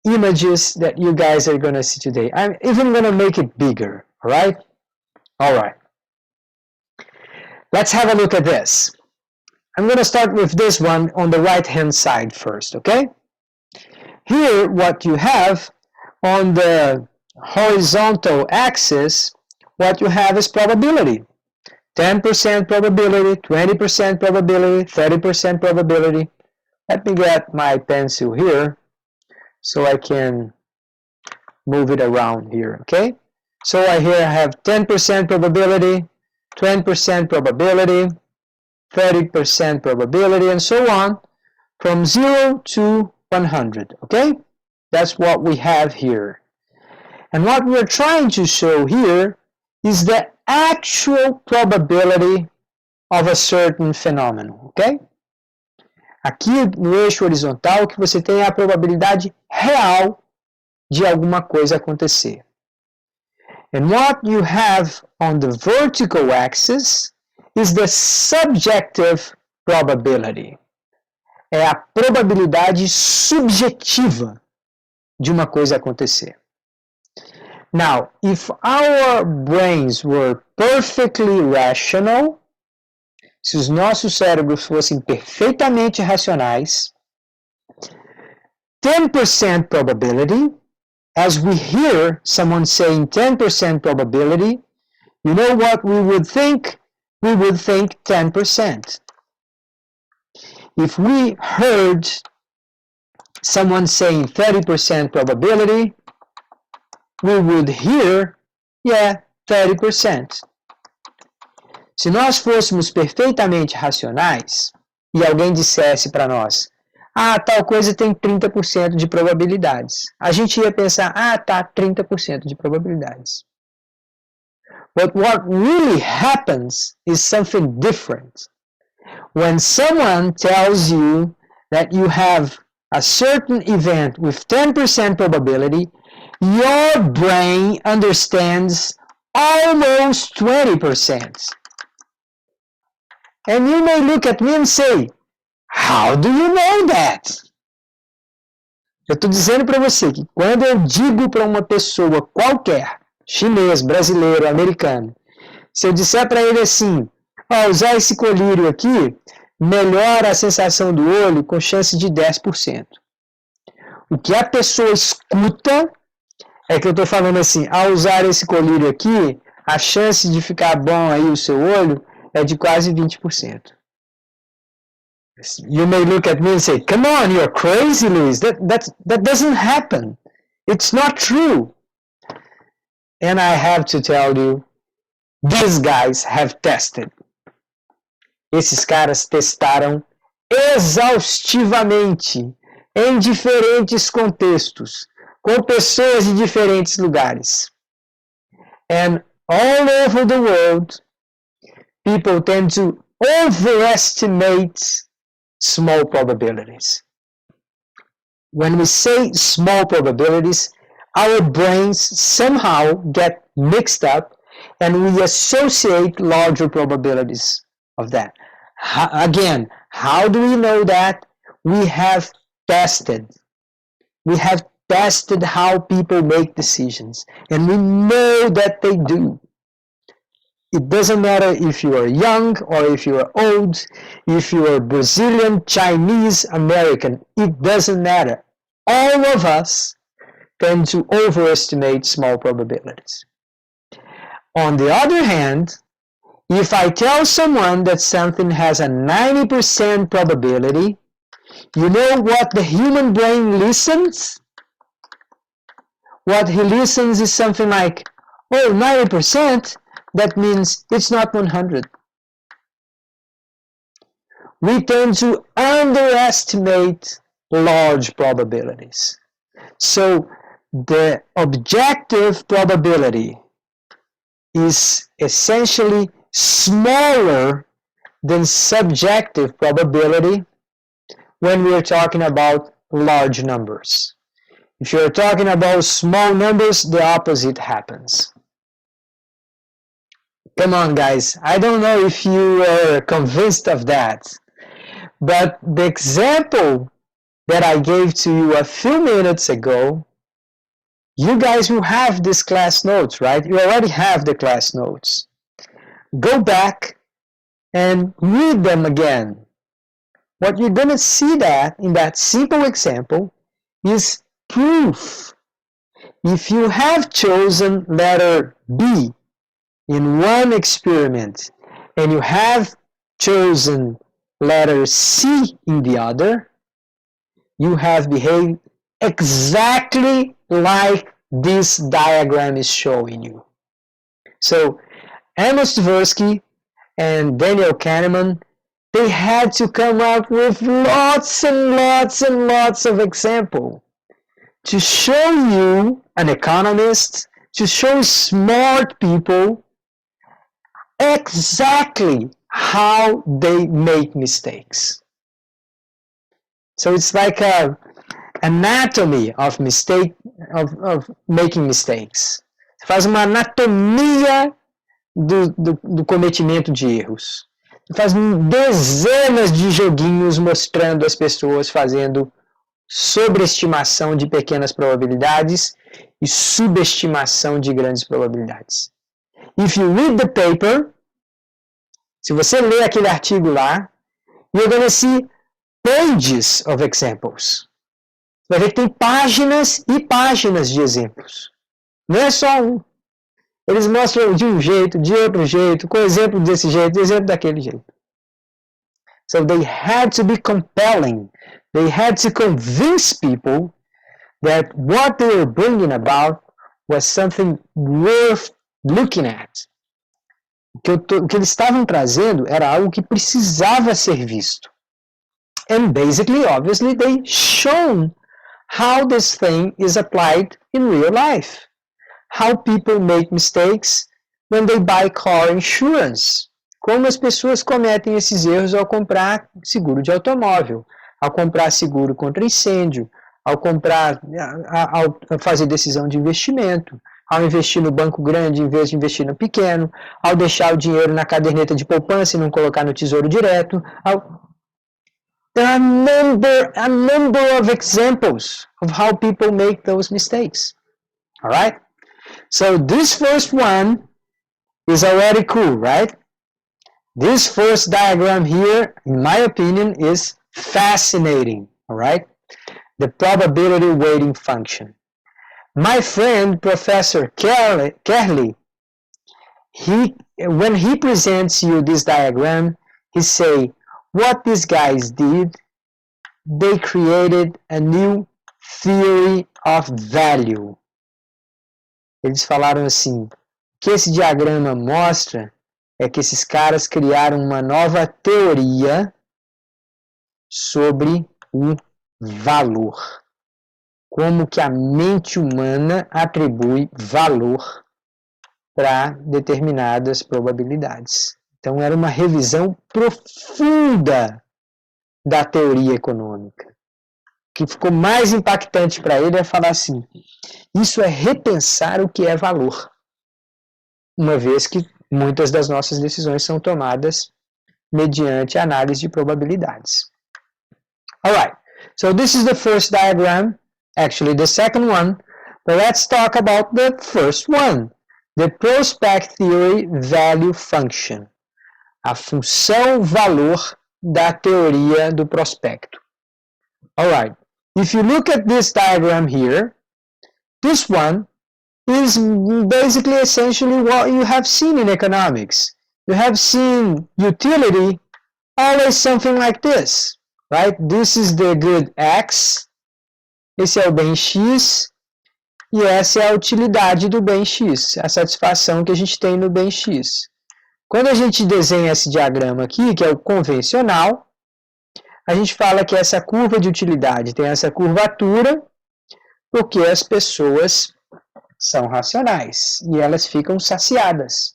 images that you guys are going to see today. I'm even going to make it bigger, alright? Alright. Let's have a look at this. I'm going to start with this one on the right-hand side first, okay? Here, what you have on the horizontal axis, what you have is probability. 10% probability, 20% probability, 30% probability. Let me get my pencil here so I can move it around here, okay? So here I have 10% probability, 20% probability, 30% probability, and so on, from 0 to 100, okay? That's what we have here. And what we're trying to show here is the actual probability of a certain phenomenon, ok? Aqui no eixo horizontal que você tem a probabilidade real de alguma coisa acontecer. And what you have on the vertical axis is the subjective probability. É a probabilidade subjetiva de uma coisa acontecer. Now, if our brains were perfectly rational, se os nossos cérebros fossem perfeitamente racionais, 10% probability, as we hear someone saying 10% probability, you know what we would think? We would think 10%. If we heard someone saying 30% probability, we would hear, yeah, 30%. Se nós fôssemos perfeitamente racionais e alguém dissesse para nós, tal coisa tem 30% de probabilidades, a gente ia pensar, tá, 30% de probabilidades. But what really happens is something different. When someone tells you that you have a certain event with 10% probability, your brain understands almost 20%. And you may look at me and say, how do you know that? Eu estou dizendo para você que quando eu digo para uma pessoa qualquer, chinês, brasileiro, americano, se eu disser para ele assim, usar esse colírio aqui melhora a sensação do olho com chance de 10%. O que a pessoa escuta é que eu estou falando assim, ao usar esse colírio aqui, a chance de ficar bom aí o seu olho é de quase 20%. You may look at me and say, come on, you're crazy, Luiz. That doesn't happen. It's not true. And I have to tell you, these guys have tested. Esses caras testaram exaustivamente. em diferentes contextos, com pessoas de diferentes lugares. And all over the world, people tend to overestimate small probabilities. When we say small probabilities, our brains somehow get mixed up and we associate larger probabilities of that. Again, how do we know that? We have tested. We have tested how people make decisions, and we know that they do. It doesn't matter if you are young or if you are old, if you are Brazilian, Chinese, American, it doesn't matter. All of us tend to overestimate small probabilities. On the other hand, if I tell someone that something has a 90% probability, you know what the human brain listens? What he listens is something like, oh, 90%, that means it's not 100. We tend to underestimate large probabilities. So the objective probability is essentially smaller than subjective probability when we are talking about large numbers. If you're talking about small numbers, the opposite happens. Come on, guys. I don't know if you are convinced of that, but the example that I gave to you a few minutes ago, you guys will have this class notes, right? You already have the class notes. Go back and read them again. What you're going to see that in that simple example is proof. If you have chosen letter B in one experiment and you have chosen letter C in the other, you have behaved exactly like this diagram is showing you. So Amos Tversky and Daniel Kahneman, they had to come up with lots and lots and lots of examples to show you, an economist, to show smart people exactly how they make mistakes. So it's like a anatomy of mistake, of making mistakes. Você faz uma anatomia do cometimento de erros. Você faz dezenas de joguinhos mostrando as pessoas fazendo sobreestimação de pequenas probabilidades e subestimação de grandes probabilidades. If you read the paper, se você ler aquele artigo lá, you're going to see pages of examples. Você vai ver que tem páginas e páginas de exemplos. Não é só um. Eles mostram de um jeito, de outro jeito, com exemplo desse jeito, exemplo daquele jeito. So they had to be compelling. They had to convince people that what they were bringing about was something worth looking at. O que eles estavam trazendo era algo que precisava ser visto. And basically, obviously, they shown how this thing is applied in real life. How people make mistakes when they buy car insurance. Como as pessoas cometem esses erros ao comprar seguro de automóvel, ao comprar seguro contra incêndio, ao fazer decisão de investimento, ao investir no banco grande em vez de investir no pequeno, ao deixar o dinheiro na caderneta de poupança e não colocar no tesouro direto. There are a number of examples of how people make those mistakes. All right? So this first one is already cool, right? This first diagram here, in my opinion, is fascinating, all right? The probability weighting function. My friend, Professor Kerley, when he presents you this diagram, he say, what these guys did, they created a new theory of value. Eles falaram assim, o que esse diagrama mostra é que esses caras criaram uma nova teoria sobre o valor. Como que a mente humana atribui valor para determinadas probabilidades. Então, era uma revisão profunda da teoria econômica. O que ficou mais impactante para ele é falar assim, isso é repensar o que é valor, uma vez que muitas das nossas decisões são tomadas mediante análise de probabilidades. Alright, so this is the first diagram, actually the second one, but let's talk about the first one, the prospect theory value function, a função valor da teoria do prospecto. Alright, if you look at this diagram here, this one is basically essentially what you have seen in economics. You have seen utility always something like this, right? This is the good X, esse é o bem X, e essa é a utilidade do bem X, a satisfação que a gente tem no bem X. Quando a gente desenha esse diagrama aqui, que é o convencional, a gente fala que essa curva de utilidade tem essa curvatura, porque as pessoas são racionais e elas ficam saciadas.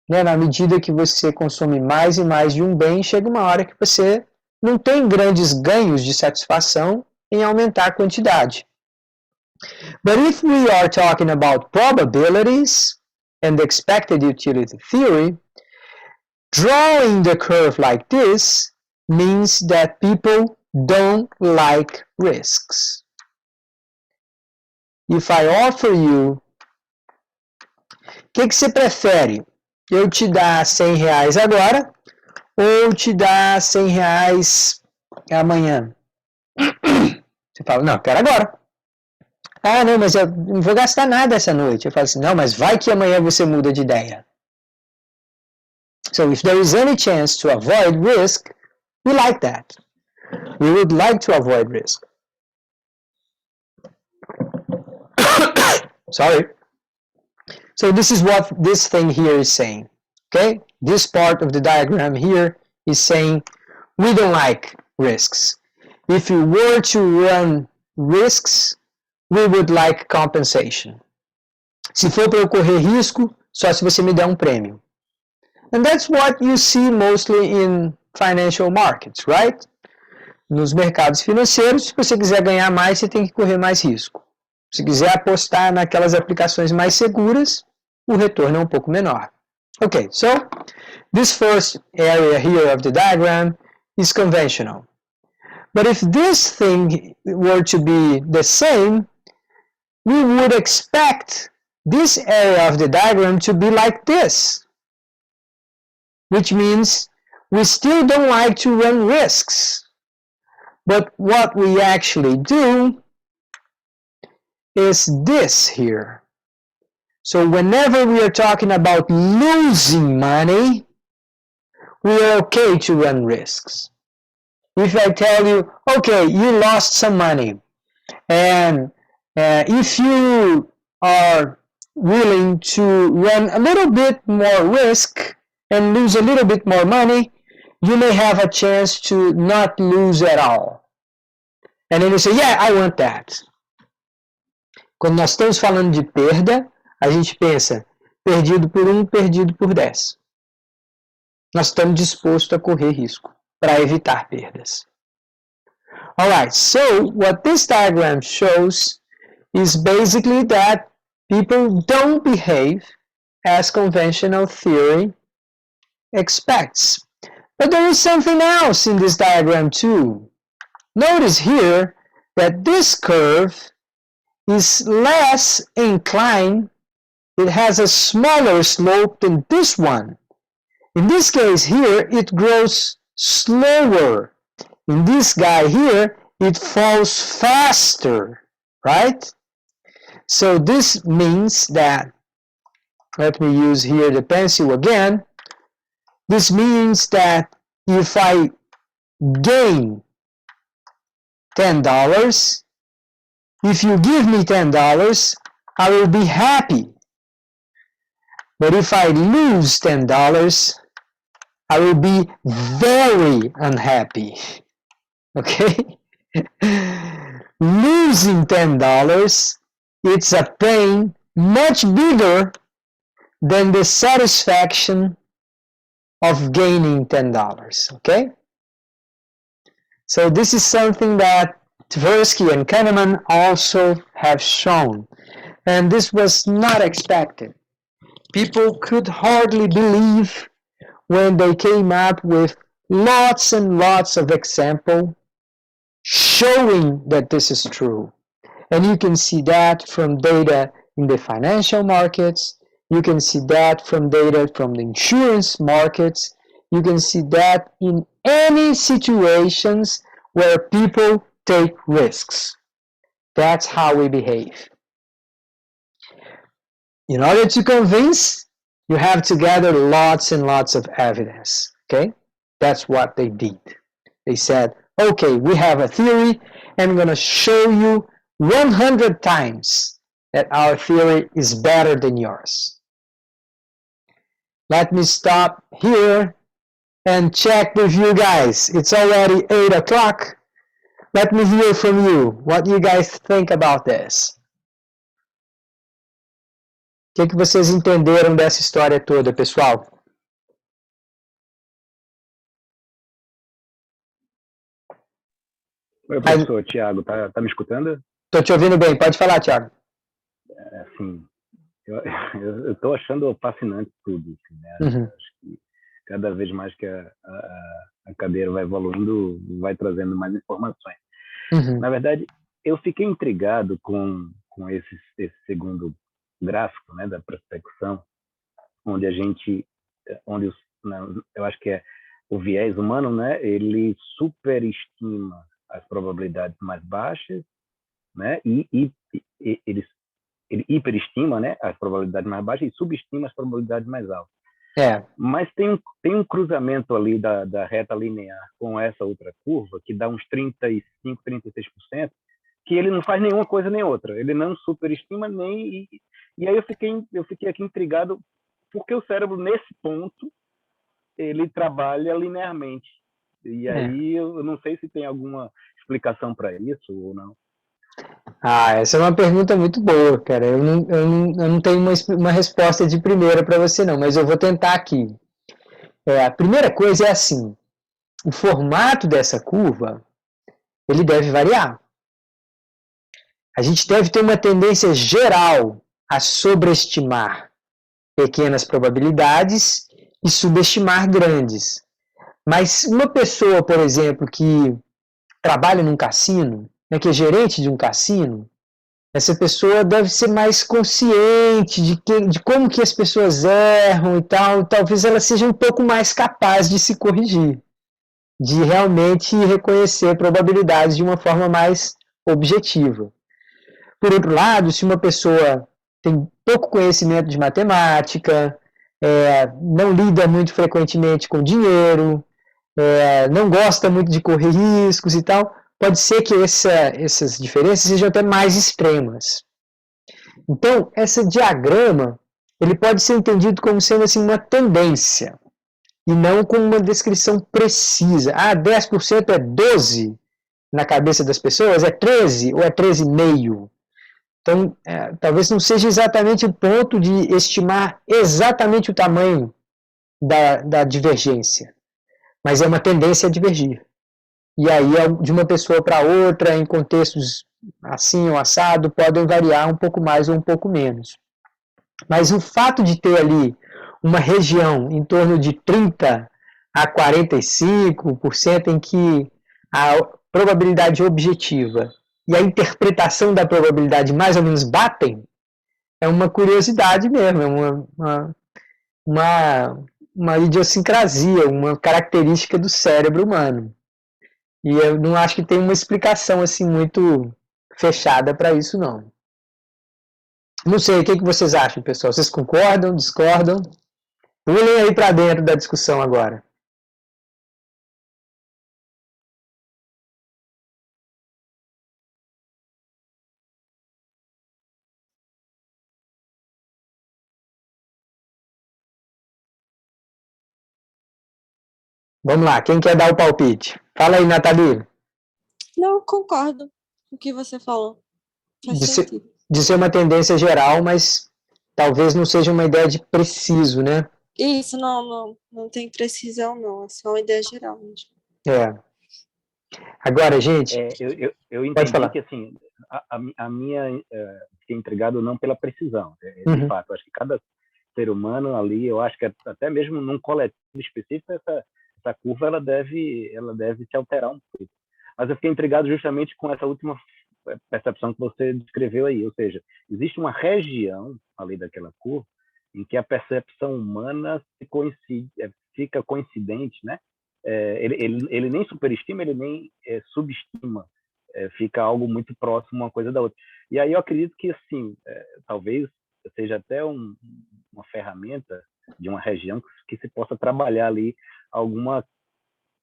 Né? Na medida que você consome mais e mais de um bem, chega uma hora que você não tem grandes ganhos de satisfação em aumentar a quantidade. But if we are talking about probabilities and the expected utility theory, drawing the curve like this means that people don't like risks. If I offer you, o que você prefere? Eu te dar R$100 agora ou te dar R$100 amanhã? Você fala, não, eu quero agora. Ah, não, mas eu não vou gastar nada essa noite. Eu falo assim, não, mas vai que amanhã você muda de ideia. So if there is any chance to avoid risk, we like that. We would like to avoid risk. Sorry. So this is what this thing here is saying. Okay? This part of the diagram here is saying we don't like risks. If you were to run risks, we would like compensation. Se for para eu correr risco, só se você me der um prêmio. And that's what you see mostly in financial markets, right? Nos mercados financeiros, se você quiser ganhar mais, você tem que correr mais risco. Se quiser apostar naquelas aplicações mais seguras, o retorno é um pouco menor. Okay, so this first area here of the diagram is conventional. But if this thing were to be the same, we would expect this area of the diagram to be like this, which means we still don't like to run risks. But what we actually do is this here. So whenever we are talking about losing money, we are okay to run risks. If I tell you, okay, you lost some money, and if you are willing to run a little bit more risk and lose a little bit more money, you may have a chance to not lose at all. And then you say, yeah, I want that. Quando nós estamos falando de perda, a gente pensa, perdido por 1, perdido por 10. Nós estamos dispostos a correr risco para evitar perdas. Alright, so what this diagram shows is basically that people don't behave as conventional theory expects. But there is something else in this diagram too. Notice here that this curve is less inclined. It has a smaller slope than this one. In this case here, it grows slower. In this guy here, it falls faster, right? So this means that, let me use here the pencil again. This means that if I gain $10, if you give me $10, I will be happy. But if I lose $10, I will be very unhappy. Okay? losing $10, it's a pain much bigger than the satisfaction of gaining $10, okay? So this is something that Tversky and Kahneman also have shown, and this was not expected. People could hardly believe when they came up with lots and lots of examples showing that this is true. And you can see that from data in the financial markets. You can see that from data from the insurance markets. You can see that in any situations where people take risks. That's how we behave. In order to convince, you have to gather lots and lots of evidence. Okay? That's what they did. They said, okay, we have a theory, and I'm going to show you 100 times that our theory is better than yours. Let me stop here and check with you guys. It's already 8 o'clock. Let me hear from you. What do you guys think about this? O que vocês entenderam dessa história toda, pessoal? Oi, professor Tiago, tá me escutando? Estou te ouvindo bem, pode falar, Tiago. Assim, eu tô achando fascinante tudo, assim, né? Uhum. Acho que cada vez mais que a cadeira vai evoluindo, vai trazendo mais informações. Uhum. Na verdade, eu fiquei intrigado com esse segundo gráfico, né, da prospecção, onde eu acho que é o viés humano, né, ele superestima as probabilidades mais baixas, né, e ele hiperestima, né, as probabilidades mais baixas e subestima as probabilidades mais altas. Mas tem um cruzamento ali da reta linear com essa outra curva, que dá uns 35%, 36%, que ele não faz nenhuma coisa nem outra. Ele não superestima nem... E aí eu fiquei aqui intrigado, porque o cérebro, nesse ponto, ele trabalha linearmente. E aí eu não sei se tem alguma explicação para isso ou não. Essa é uma pergunta muito boa, cara. Eu não tenho uma resposta de primeira para você, não, mas eu vou tentar aqui. A primeira coisa é assim, o formato dessa curva, ele deve variar. A gente deve ter uma tendência geral a sobreestimar pequenas probabilidades e subestimar grandes. Mas uma pessoa, por exemplo, que trabalha num cassino, né, que é gerente de um cassino, essa pessoa deve ser mais consciente de como que as pessoas erram e tal, talvez ela seja um pouco mais capaz de se corrigir, de realmente reconhecer probabilidades de uma forma mais objetiva. Por outro lado, se uma pessoa tem pouco conhecimento de matemática, não lida muito frequentemente com dinheiro, não gosta muito de correr riscos e tal, pode ser que essas diferenças sejam até mais extremas. Então, esse diagrama, ele pode ser entendido como sendo assim, uma tendência, e não como uma descrição precisa. 10% é 12 na cabeça das pessoas? É 13 ou é 13,5? Então, talvez não seja exatamente o ponto de estimar exatamente o tamanho da divergência, mas é uma tendência a divergir. E aí, de uma pessoa para outra, em contextos assim ou assado, podem variar um pouco mais ou um pouco menos. Mas o fato de ter ali uma região em torno de 30% a 45% em que a probabilidade objetiva e a interpretação da probabilidade mais ou menos batem, é uma curiosidade mesmo, é uma idiosincrasia, uma característica do cérebro humano. E eu não acho que tem uma explicação assim muito fechada para isso, não. Não sei, o que vocês acham, pessoal? Vocês concordam, discordam? Pulem aí para dentro da discussão agora. Vamos lá, quem quer dar o palpite? Fala aí, Nathalie. Não, concordo. O que você falou faz De ser, sentido. de ser uma tendência geral, mas talvez não seja uma ideia de preciso, né? Isso, não tem precisão, não. É só uma ideia geral mesmo. É. Agora, gente, Eu pode entendi falar. que, assim, a minha fiquei intrigado não pela precisão. De Uhum. fato, acho que cada ser humano ali, eu acho que até mesmo num coletivo específico, essa curva ela deve se alterar um pouco. Mas eu fiquei intrigado justamente com essa última percepção que você descreveu aí, ou seja, existe uma região ali daquela curva em que a percepção humana fica coincidente, né? Ele nem superestima, ele nem subestima, fica algo muito próximo uma coisa da outra. E aí eu acredito que, assim, talvez seja até uma ferramenta de uma região que se possa trabalhar ali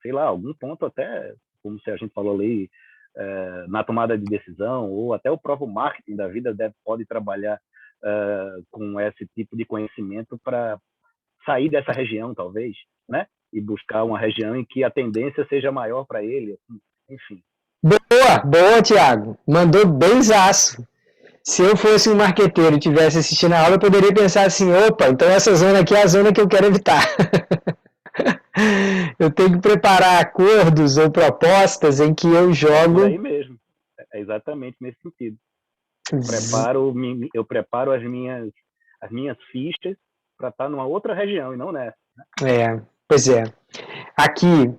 sei lá, algum ponto até, como se a gente falou ali, na tomada de decisão, ou até o próprio marketing da vida pode trabalhar com esse tipo de conhecimento para sair dessa região, talvez, né? E buscar uma região em que a tendência seja maior para ele, enfim. Boa, Thiago. Mandou benzaço. Se eu fosse um marqueteiro e estivesse assistindo a aula, eu poderia pensar assim, opa, então essa zona aqui é a zona que eu quero evitar. Eu tenho que preparar acordos ou propostas em que eu Por jogo... aí mesmo. É exatamente nesse sentido. Eu preparo as minhas fichas para estar numa outra região e não nessa. Pois é. Aqui,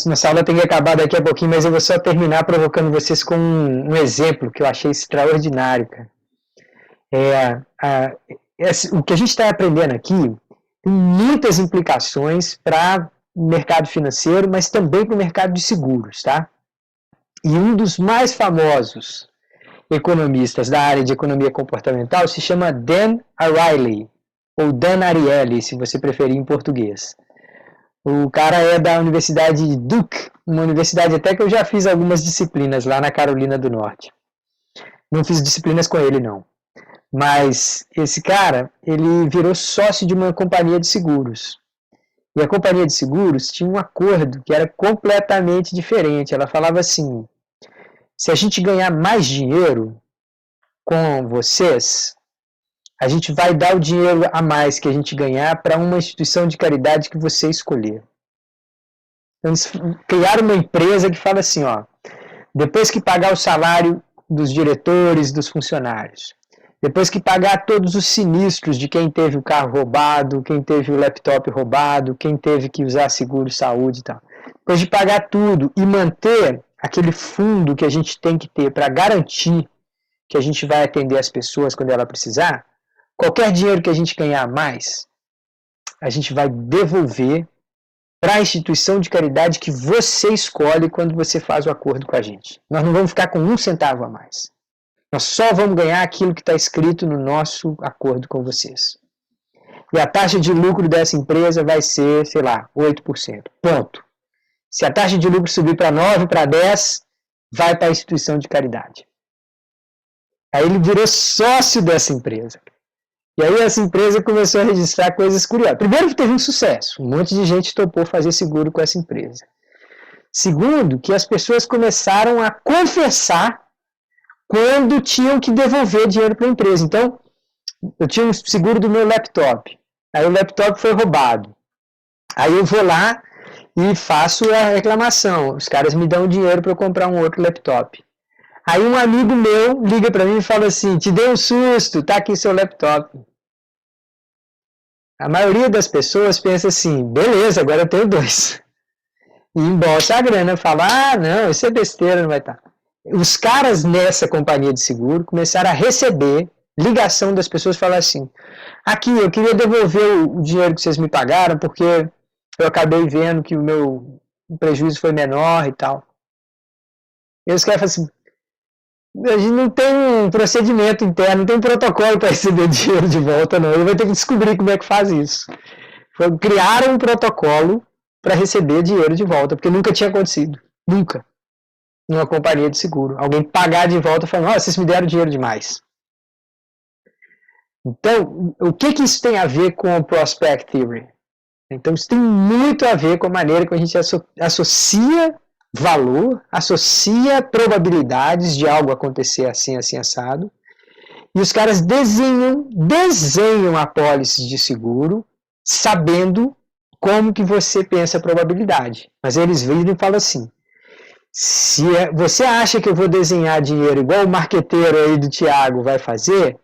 nossa aula tem que acabar daqui a pouquinho, mas eu vou só terminar provocando vocês com um exemplo que eu achei extraordinário, cara. O que a gente está aprendendo aqui tem muitas implicações para o mercado financeiro, mas também para o mercado de seguros, tá? E um dos mais famosos economistas da área de economia comportamental se chama Dan Ariely, ou Dan Ariely, se você preferir em português. O cara é da Universidade de Duke, uma universidade até que eu já fiz algumas disciplinas lá na Carolina do Norte. Não fiz disciplinas com ele, não. Mas esse cara, ele virou sócio de uma companhia de seguros. E a companhia de seguros tinha um acordo que era completamente diferente. Ela falava assim, se a gente ganhar mais dinheiro com vocês, a gente vai dar o dinheiro a mais que a gente ganhar para uma instituição de caridade que você escolher. Então, eles criaram uma empresa que fala assim, ó, depois que pagar o salário dos diretores, dos funcionários, depois que pagar todos os sinistros de quem teve o carro roubado, quem teve o laptop roubado, quem teve que usar seguro saúde e tal, depois de pagar tudo e manter aquele fundo que a gente tem que ter para garantir que a gente vai atender as pessoas quando ela precisar, qualquer dinheiro que a gente ganhar a mais, a gente vai devolver para a instituição de caridade que você escolhe quando você faz o acordo com a gente. Nós não vamos ficar com um centavo a mais. Nós só vamos ganhar aquilo que está escrito no nosso acordo com vocês. E a taxa de lucro dessa empresa vai ser, sei lá, 8%. Ponto. Se a taxa de lucro subir para 9, para 10, vai para a instituição de caridade. Aí ele virou sócio dessa empresa. E aí essa empresa começou a registrar coisas curiosas. Primeiro que teve um sucesso. Um monte de gente topou fazer seguro com essa empresa. Segundo, que as pessoas começaram a confessar quando tinham que devolver dinheiro para a empresa. Então, eu tinha um seguro do meu laptop. Aí o laptop foi roubado. Aí eu vou lá e faço a reclamação. Os caras me dão dinheiro para eu comprar um outro laptop. Aí um amigo meu liga para mim e fala assim, te dei um susto, tá aqui seu laptop. A maioria das pessoas pensa assim, beleza, agora eu tenho 2. E embolsa a grana, fala, não, isso é besteira, não vai estar. Os caras nessa companhia de seguro começaram a receber ligação das pessoas falar assim, aqui, eu queria devolver o dinheiro que vocês me pagaram porque eu acabei vendo que o meu prejuízo foi menor e tal. E os caras falam assim, a gente não tem um procedimento interno, não tem um protocolo para receber dinheiro de volta, não. Ele vai ter que descobrir como é que faz isso. Criaram um protocolo para receber dinheiro de volta, porque nunca tinha acontecido. Nunca. Numa companhia de seguro. Alguém pagar de volta falando, vocês me deram dinheiro demais. Então, o que isso tem a ver com o Prospect Theory? Então, isso tem muito a ver com a maneira que a gente associa valor, associa probabilidades de algo acontecer assim, assim, assado, e os caras desenham a pólice de seguro, sabendo como que você pensa a probabilidade. Mas eles viram e falam assim, se você acha que eu vou desenhar dinheiro igual o marqueteiro aí do Thiago vai fazer,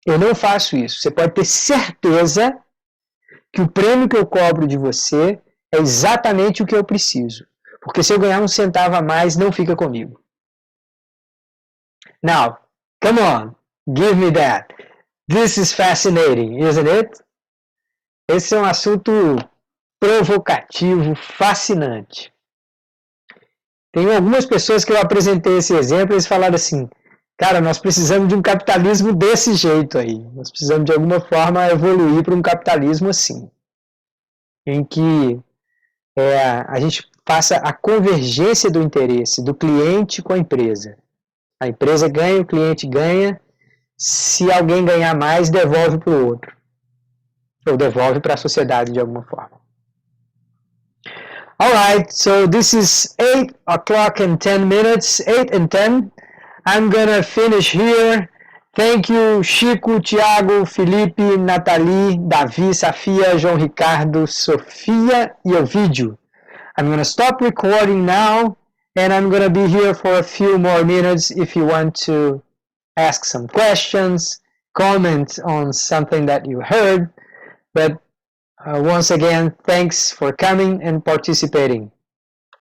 eu não faço isso. Você pode ter certeza que o prêmio que eu cobro de você é exatamente o que eu preciso. Porque se eu ganhar um centavo a mais, não fica comigo. Now, come on, give me that. This is fascinating, isn't it? Esse é um assunto provocativo, fascinante. Tem algumas pessoas que eu apresentei esse exemplo, eles falaram assim, cara, nós precisamos de um capitalismo desse jeito aí. Nós precisamos de alguma forma evoluir para um capitalismo assim, em que a gente faça a convergência do interesse do cliente com a empresa. A empresa ganha, o cliente ganha. Se alguém ganhar mais, devolve para o outro. Ou devolve para a sociedade de alguma forma. Alright, so this is 8 o'clock and 10 minutes, 8 and 10. I'm gonna finish here. Thank you, Chico, Thiago, Felipe, Nathalie, Davi, Safia, João Ricardo, Sofia e Ovidio. I'm gonna stop recording now, and I'm gonna be here for a few more minutes if you want to ask some questions, comment on something that you heard. But once again, thanks for coming and participating.